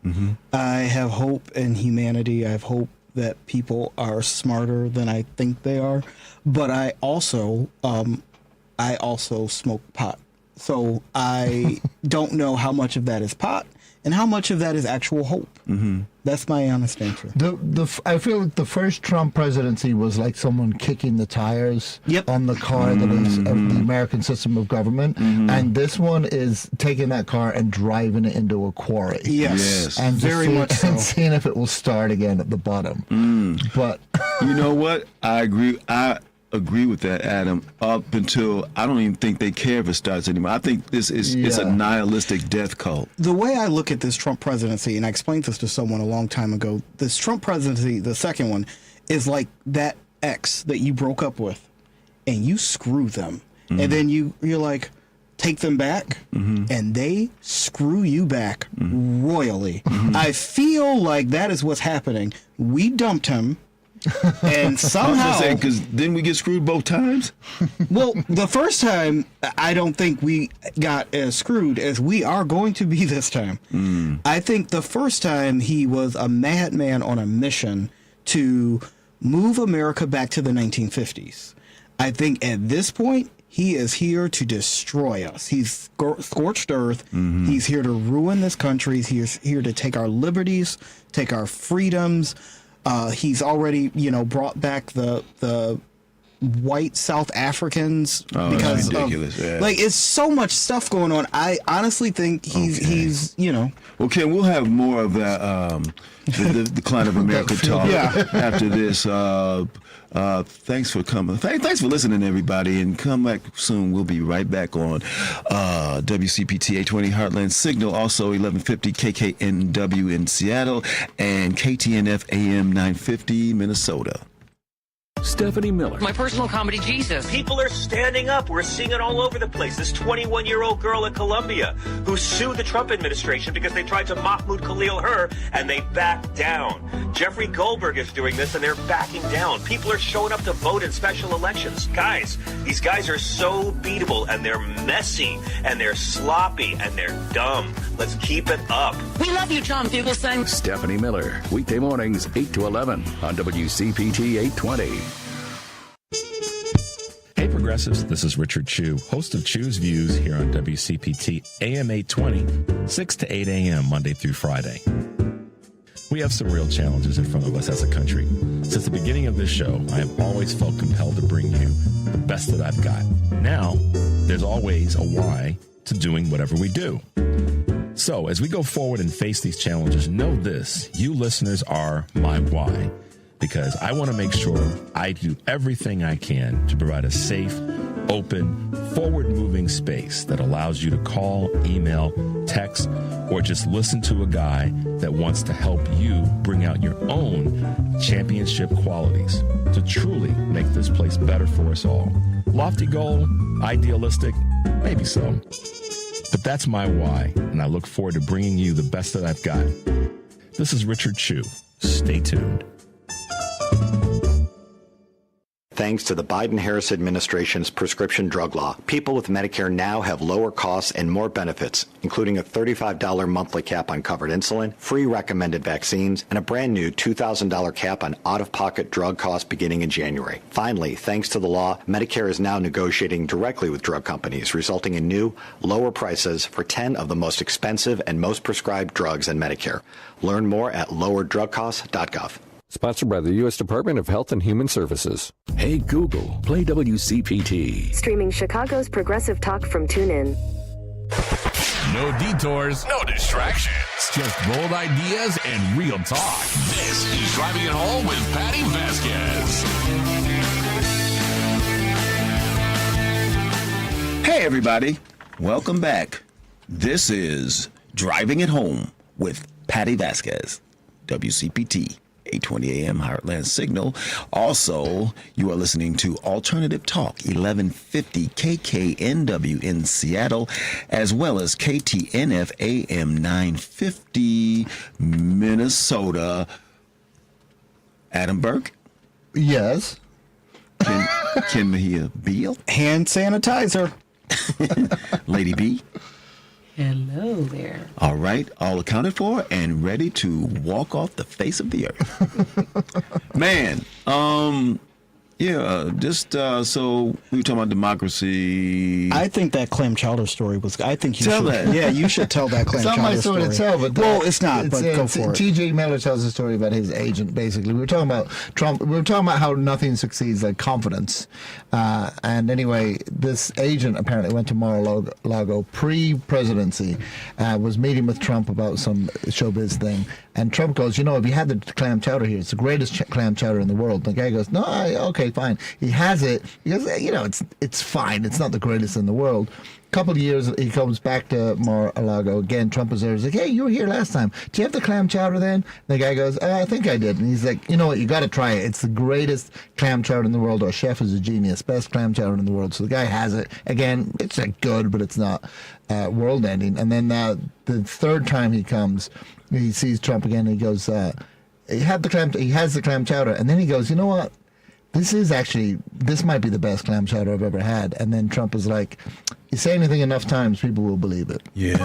Mm-hmm. I have hope in humanity. I have hope that people are smarter than I think they are. But I also smoke pot. So I don't know how much of that is pot and how much of that is actual hope. Mm-hmm. That's my honest answer. I feel like the first Trump presidency was like someone kicking the tires on the car that is the American system of government. Mm-hmm. And this one is taking that car and driving it into a quarry. Yes. And very much so. And seeing if it will start again at the bottom. But you know what? I agree with that, Adam, up until I don't even think they care if it starts anymore. I think this is it's a nihilistic death cult. The way I look at this Trump presidency, and I explained this to someone a long time ago, this Trump presidency, the second one, is like that ex that you broke up with and you screw them. Mm-hmm. And then you're like, take them back, and they screw you back royally. Mm-hmm. I feel like that is what's happening. We dumped him. And somehow, because didn't we get screwed both times? Well, the first time, I don't think we got as screwed as we are going to be this time. I think the first time he was a madman on a mission to move America back to the 1950s. I think at this point, he is here to destroy us. He's scorched earth. Mm-hmm. He's here to ruin this country. He's here to take our liberties, take our freedoms. He's already, brought back the white South Africans because that's ridiculous. it's so much stuff going on. I honestly think he's. Well, Ken, we'll have more of that the Decline of America talk after this. Thanks for coming. Thanks for listening, everybody, and come back soon. We'll be right back on WCPT 820 Heartland Signal, also 1150 KKNW in Seattle, and KTNF AM 950 Minnesota. Stephanie Miller. My personal comedy Jesus. People are standing up. We're seeing it all over the place. This 21-year-old girl in Colombia who sued the Trump administration because they tried to Mahmoud Khalil her and they backed down. Jeffrey Goldberg is doing this and they're backing down. People are showing up to vote in special elections. Guys, these guys are so beatable and they're messy and they're sloppy and they're dumb. Let's keep it up. We love you, John Fugelsang. Stephanie Miller, weekday mornings 8 to 11 on WCPT 820. Hey Progressives, this is Richard Chu, host of Chu's Views here on WCPT AM 820, 6 to 8 a.m. Monday through Friday. We have some real challenges in front of us as a country. Since the beginning of this show, I have always felt compelled to bring you the best that I've got. Now, there's always a why to doing whatever we do. So as we go forward and face these challenges, know this, you listeners are my why, because I want to make sure I do everything I can to provide a safe, open, forward-moving space that allows you to call, email, text, or just listen to a guy that wants to help you bring out your own championship qualities to truly make this place better for us all. Lofty goal, idealistic, maybe so. But that's my why, and I look forward to bringing you the best that I've got. This is Richard Chu. Stay tuned. Thanks to the Biden-Harris administration's prescription drug law, people with Medicare now have lower costs and more benefits, including a $35 monthly cap on covered insulin, free recommended vaccines, and a brand new $2,000 cap on out-of-pocket drug costs beginning in January. Finally, thanks to the law, Medicare is now negotiating directly with drug companies, resulting in new, lower prices for 10 of the most expensive and most prescribed drugs in Medicare. Learn more at lowerdrugcosts.gov. Sponsored by the U.S. Department of Health and Human Services. Hey Google, play WCPT. Streaming Chicago's progressive talk from TuneIn. No detours, no distractions. Just bold ideas and real talk. This is Driving It Home with Patti Vasquez. Hey, everybody. Welcome back. This is Driving It Home with Patti Vasquez, WCPT. 8:20 a.m. Heartland Signal. Also, you are listening to Alternative Talk, 1150 KKNW in Seattle, as well as KTNF AM 950 Minnesota. Adam Burke? Yes. Ken Mejia-Beal? Hand sanitizer. Lady B? Hello there. All right, all accounted for and ready to walk off the face of the earth. Man, so we were talking about democracy. I think that clam chowder story was. I think you tell should. That. Yeah, you should tell that clam chowder story. It's not my story to tell, but well, it's not. But go for it. T.J. Miller tells a story about his agent. Basically, we were talking about Trump. We were talking about how nothing succeeds like confidence. And anyway, this agent apparently went to Mar-a-Lago pre-presidency, was meeting with Trump about some showbiz thing. And Trump goes, if you had the clam chowder here, it's the greatest clam chowder in the world. And the guy goes, no, okay, fine. He has it. He goes, it's fine. It's not the greatest in the world. A couple of years, he comes back to Mar-a-Lago again. Trump is there. He's like, hey, you were here last time. Do you have the clam chowder then? And the guy goes, I think I did. And he's like, you know what? You got to try it. It's the greatest clam chowder in the world. Our chef is a genius. Best clam chowder in the world. So the guy has it. Again, it's like good, but it's not world-ending. And then the third time he comes, he sees Trump again. And he goes, he has the clam chowder. And then he goes, you know what? This might be the best clam chowder I've ever had. And then Trump is like, you say anything enough times, people will believe it. Yeah,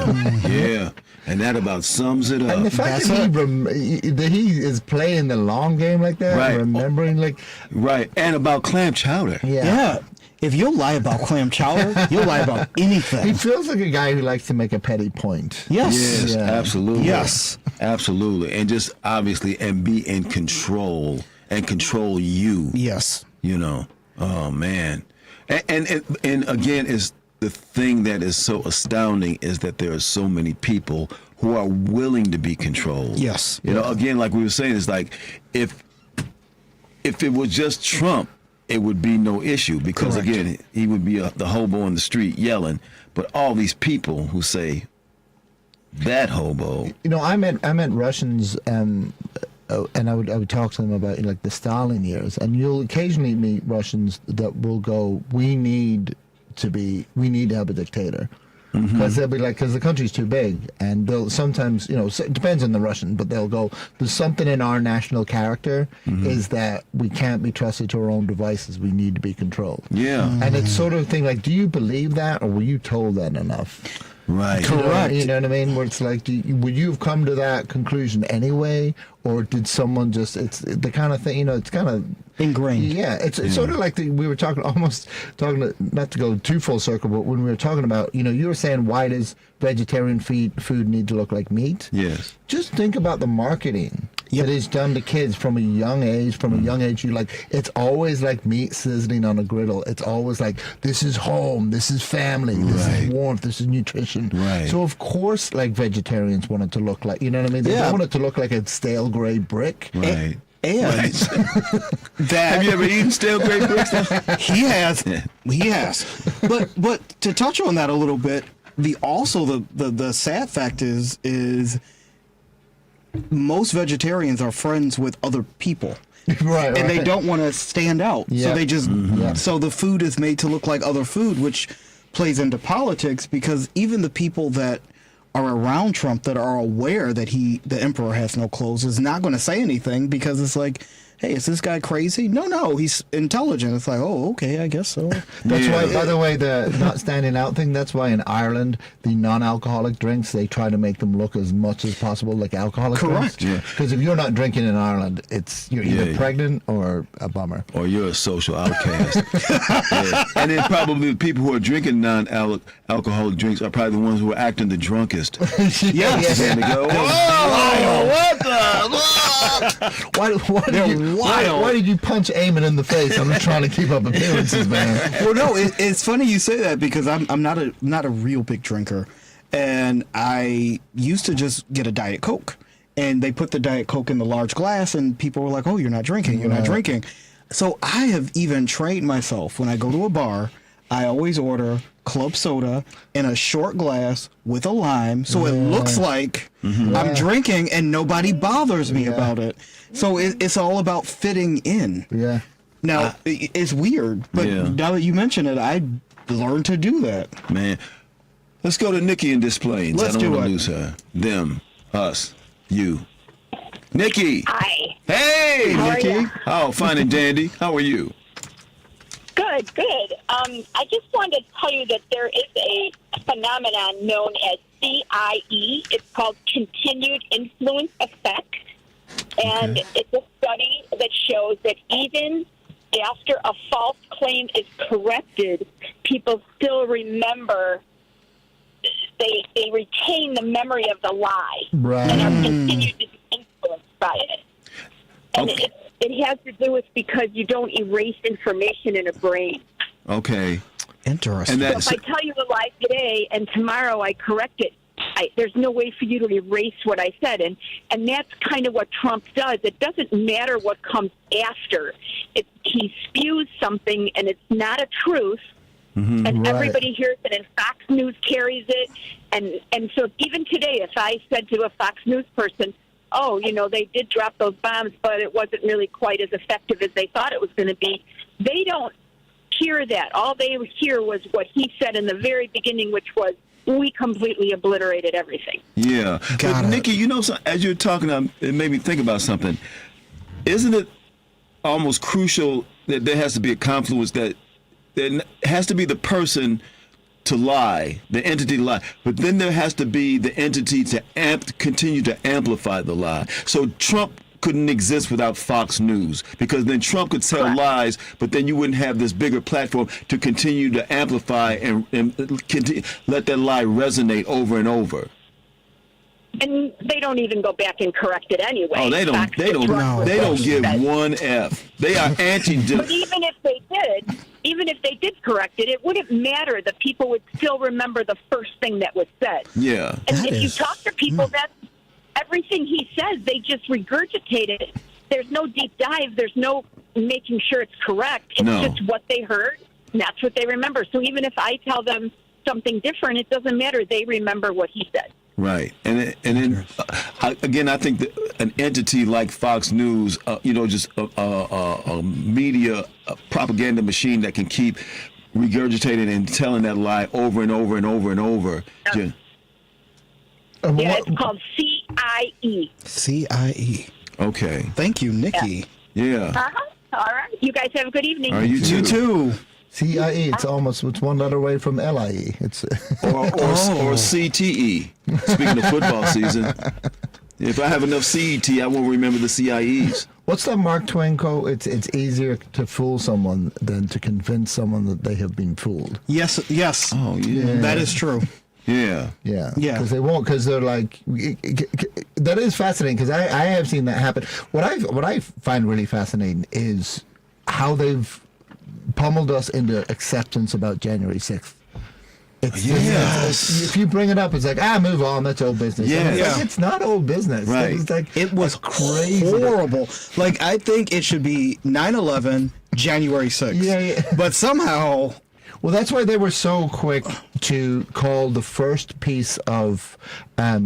yeah. And that about sums it up. And the fact that he is playing the long game like that, right. Remembering Right, and about clam chowder. Yeah. If you'll lie about clam chowder, you'll lie about anything. He feels like a guy who likes to make a petty point. Yes, absolutely. Yes. Absolutely. And just obviously, and be in control and control you. Yes. Oh, man. And again, is the thing that is so astounding is that there are so many people who are willing to be controlled. Yes. Again, like we were saying, it's like if it was just Trump, it would be no issue because, Correct. Again, he would be the hobo in the street yelling. But all these people who say, that hobo. I met Russians, and I would talk to them about like the Stalin years, and you'll occasionally meet Russians that will go, we need to have a dictator. Because they'll be like, because the country's too big, and they'll sometimes, it depends on the Russian, but they'll go, there's something in our national character is that we can't be trusted to our own devices. We need to be controlled. Yeah. And it's sort of thing like, do you believe that, or were you told that enough? Right. Correct. You know what I mean? Where it's like, would you have come to that conclusion anyway, or did someone just? It's the kind of thing. It's kind of ingrained. Yeah. It's sort of like we were talking, not to go too full circle, but when we were talking about, you were saying, why does vegetarian food need to look like meat? Yes. Just think about the marketing that is done to kids from a young age. From a young age, it's always like meat sizzling on a griddle. It's always like, this is home, this is family, this is warmth, this is nutrition. Right. So of course, like, vegetarians want it to look like, you know what I mean? They don't want it to look like a stale gray brick. Right. And that, have you ever eaten stale gray bricks? He has. He has. But to touch on that a little bit, the sad fact is most vegetarians are friends with other people. Right. And they don't want to stand out. Yeah. So they just so the food is made to look like other food, which plays into politics, because even the people that are around Trump that are aware that the emperor has no clothes is not going to say anything, because it's like, hey, is this guy crazy? No, he's intelligent. It's like, oh, okay, I guess so. That's why, by the way, the not standing out thing, that's why in Ireland, the non-alcoholic drinks, they try to make them look as much as possible like alcoholic drinks. Correct. Because if you're not drinking in Ireland, you're either pregnant or a bummer. Or you're a social outcast. And then probably the people who are drinking non-alcoholic drinks are probably the ones who are acting the drunkest. Yes. And they go, whoa, what the? Why did you punch Eamon in the face? I'm just trying to keep up appearances, man. Well, no, it's funny you say that, because I'm not a real big drinker, and I used to just get a Diet Coke, and they put the Diet Coke in the large glass, and people were like, "Oh, you're not drinking, you're not drinking." So I have even trained myself, when I go to a bar, I always order club soda in a short glass with a lime, so it looks like I'm drinking and nobody bothers me about it. So it's all about fitting in. Yeah. Now, it's weird, but now that you mention it, I learned to do that. Man, let's go to Nikki in Des Plaines. Let's I don't do want it. to lose her. Them, us, you. Nikki. Hi. Hey, How are Nikki. ya? Oh, fine and dandy. How are you? Good, good. I just wanted to tell you that there is a phenomenon known as CIE. It's called Continued Influence Effect. And it's a study that shows that even after a false claim is corrected, people still remember, they retain the memory of the lie. Right. And are continued to be influenced by it. And it has to do with because you don't erase information in a brain. Okay. Interesting. So if I tell you a lie today and tomorrow I correct it, there's no way for you to erase what I said. And that's kind of what Trump does. It doesn't matter what comes after. He spews something and it's not a truth. And everybody hears it, and Fox News carries it. And so even today, if I said to a Fox News person, oh, they did drop those bombs, but it wasn't really quite as effective as they thought it was going to be, they don't hear that. All they hear was what he said in the very beginning, which was, we completely obliterated everything. Yeah. But Nikki, as you're talking, it made me think about something. Isn't it almost crucial that there has to be a confluence, that there has to be the person to lie, the entity to lie, but then there has to be the entity to continue to amplify the lie. So Trump couldn't exist without Fox News, because then Trump could tell lies, but then you wouldn't have this bigger platform to continue to amplify and continue, let that lie resonate over and over. And they don't even go back and correct it anyway. Oh, they don't give one F. They are anti. But even if they did correct it, it wouldn't matter. The people would still remember the first thing that was said. Yeah. And if you talk to people, that's everything he says, they just regurgitate it. There's no deep dive. There's no making sure it's correct. It's just what they heard, and that's what they remember. So even if I tell them something different, it doesn't matter. They remember what he said. Right. And then again, I think that an entity like Fox News, just a media propaganda machine that can keep regurgitating and telling that lie over and over and over and over. Yeah, it's called CIE. CIE. Okay. Thank you, Nikki. Yeah. All right. You guys have a good evening. All right, you too. CIE, it's one letter away from LIE. It's or CTE. Speaking of football season, if I have enough CET, I won't remember the CIEs. What's that Mark Twain quote? It's easier to fool someone than to convince someone that they have been fooled. Yes. Oh, yeah. That is true. Yeah. Yeah. Because they won't. Because they're like, that is fascinating. Because I have seen that happen. What I find really fascinating is how they've pummeled us into acceptance about January 6th. If you bring it up, it's like, move on, that's old business. Yeah. Like, it's not old business. Right. It's like, it was crazy. Horrible. Like, I think it should be 9/11, January 6th. Yeah. But somehow... Well, that's why they were so quick to call the first piece of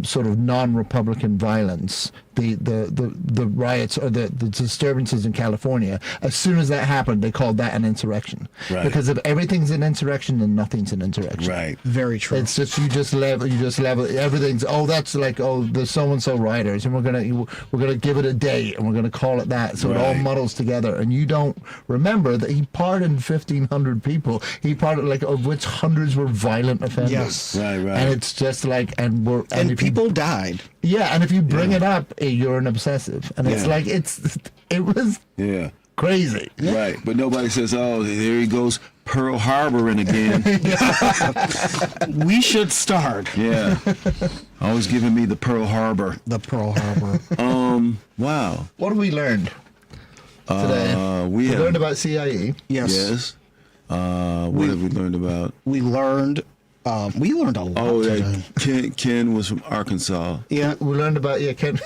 sort of non-Republican violence, the riots or the disturbances in California. As soon as that happened, they called that an insurrection. Right. Because if everything's an insurrection, then nothing's an insurrection. Right. Very true. It's just you just level everything's. That's like the so and so rioters, and we're gonna give it a date, and we're gonna call it that. So it all muddles together, and you don't remember that he pardoned 1,500 people. He pardoned of which hundreds were violent offenders. Yes. Right. And it's just like, and people died. Yeah, and if you bring it up, you're an obsessive, and it's like it was crazy. Right, but nobody says, "Oh, there he goes, Pearl Harboring again." We should start. Yeah, always giving me the Pearl Harbor. The Pearl Harbor. Wow. What have we learned today? We learned about CIE. Yes. What have we learned about? We learned a lot. Oh, Ken was from Arkansas. Yeah, we learned about Ken.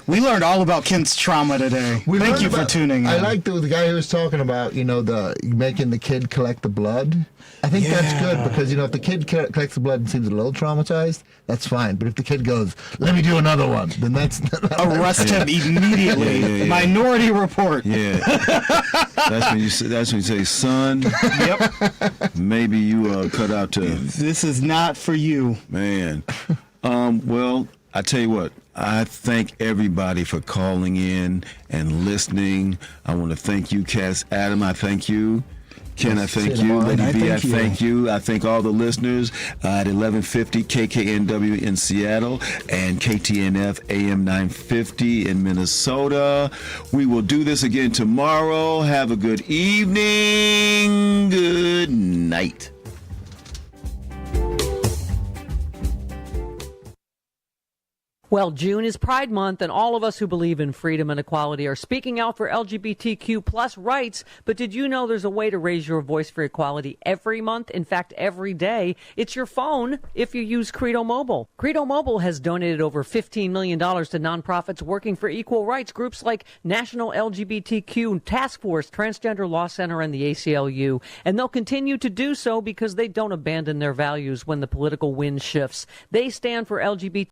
We learned all about Ken's trauma today. Thank you for tuning in. I like the guy who was talking about the making the kid collect the blood. I think that's good because if the kid collects the blood and seems a little traumatized, that's fine. But if the kid goes, "Let me do another one," then that's arrest him immediately. Yeah. Minority Report. Yeah, that's when you say, "Son, maybe you cut out to." This is not for you, man. Well, I tell you what. I thank everybody for calling in and listening. I want to thank you, Cass. Adam, I thank you. Ken, I thank you. Lady B, I thank you. I thank all the listeners at 1150 KKNW in Seattle and KTNF AM 950 in Minnesota. We will do this again tomorrow. Have a good evening. Good night. Well, June is Pride Month, and all of us who believe in freedom and equality are speaking out for LGBTQ plus rights. But did you know there's a way to raise your voice for equality every month? In fact, every day. It's your phone if you use Credo Mobile. Credo Mobile has donated over $15 million to nonprofits working for equal rights, groups like National LGBTQ Task Force, Transgender Law Center, and the ACLU. And they'll continue to do so because they don't abandon their values when the political wind shifts. They stand for LGBT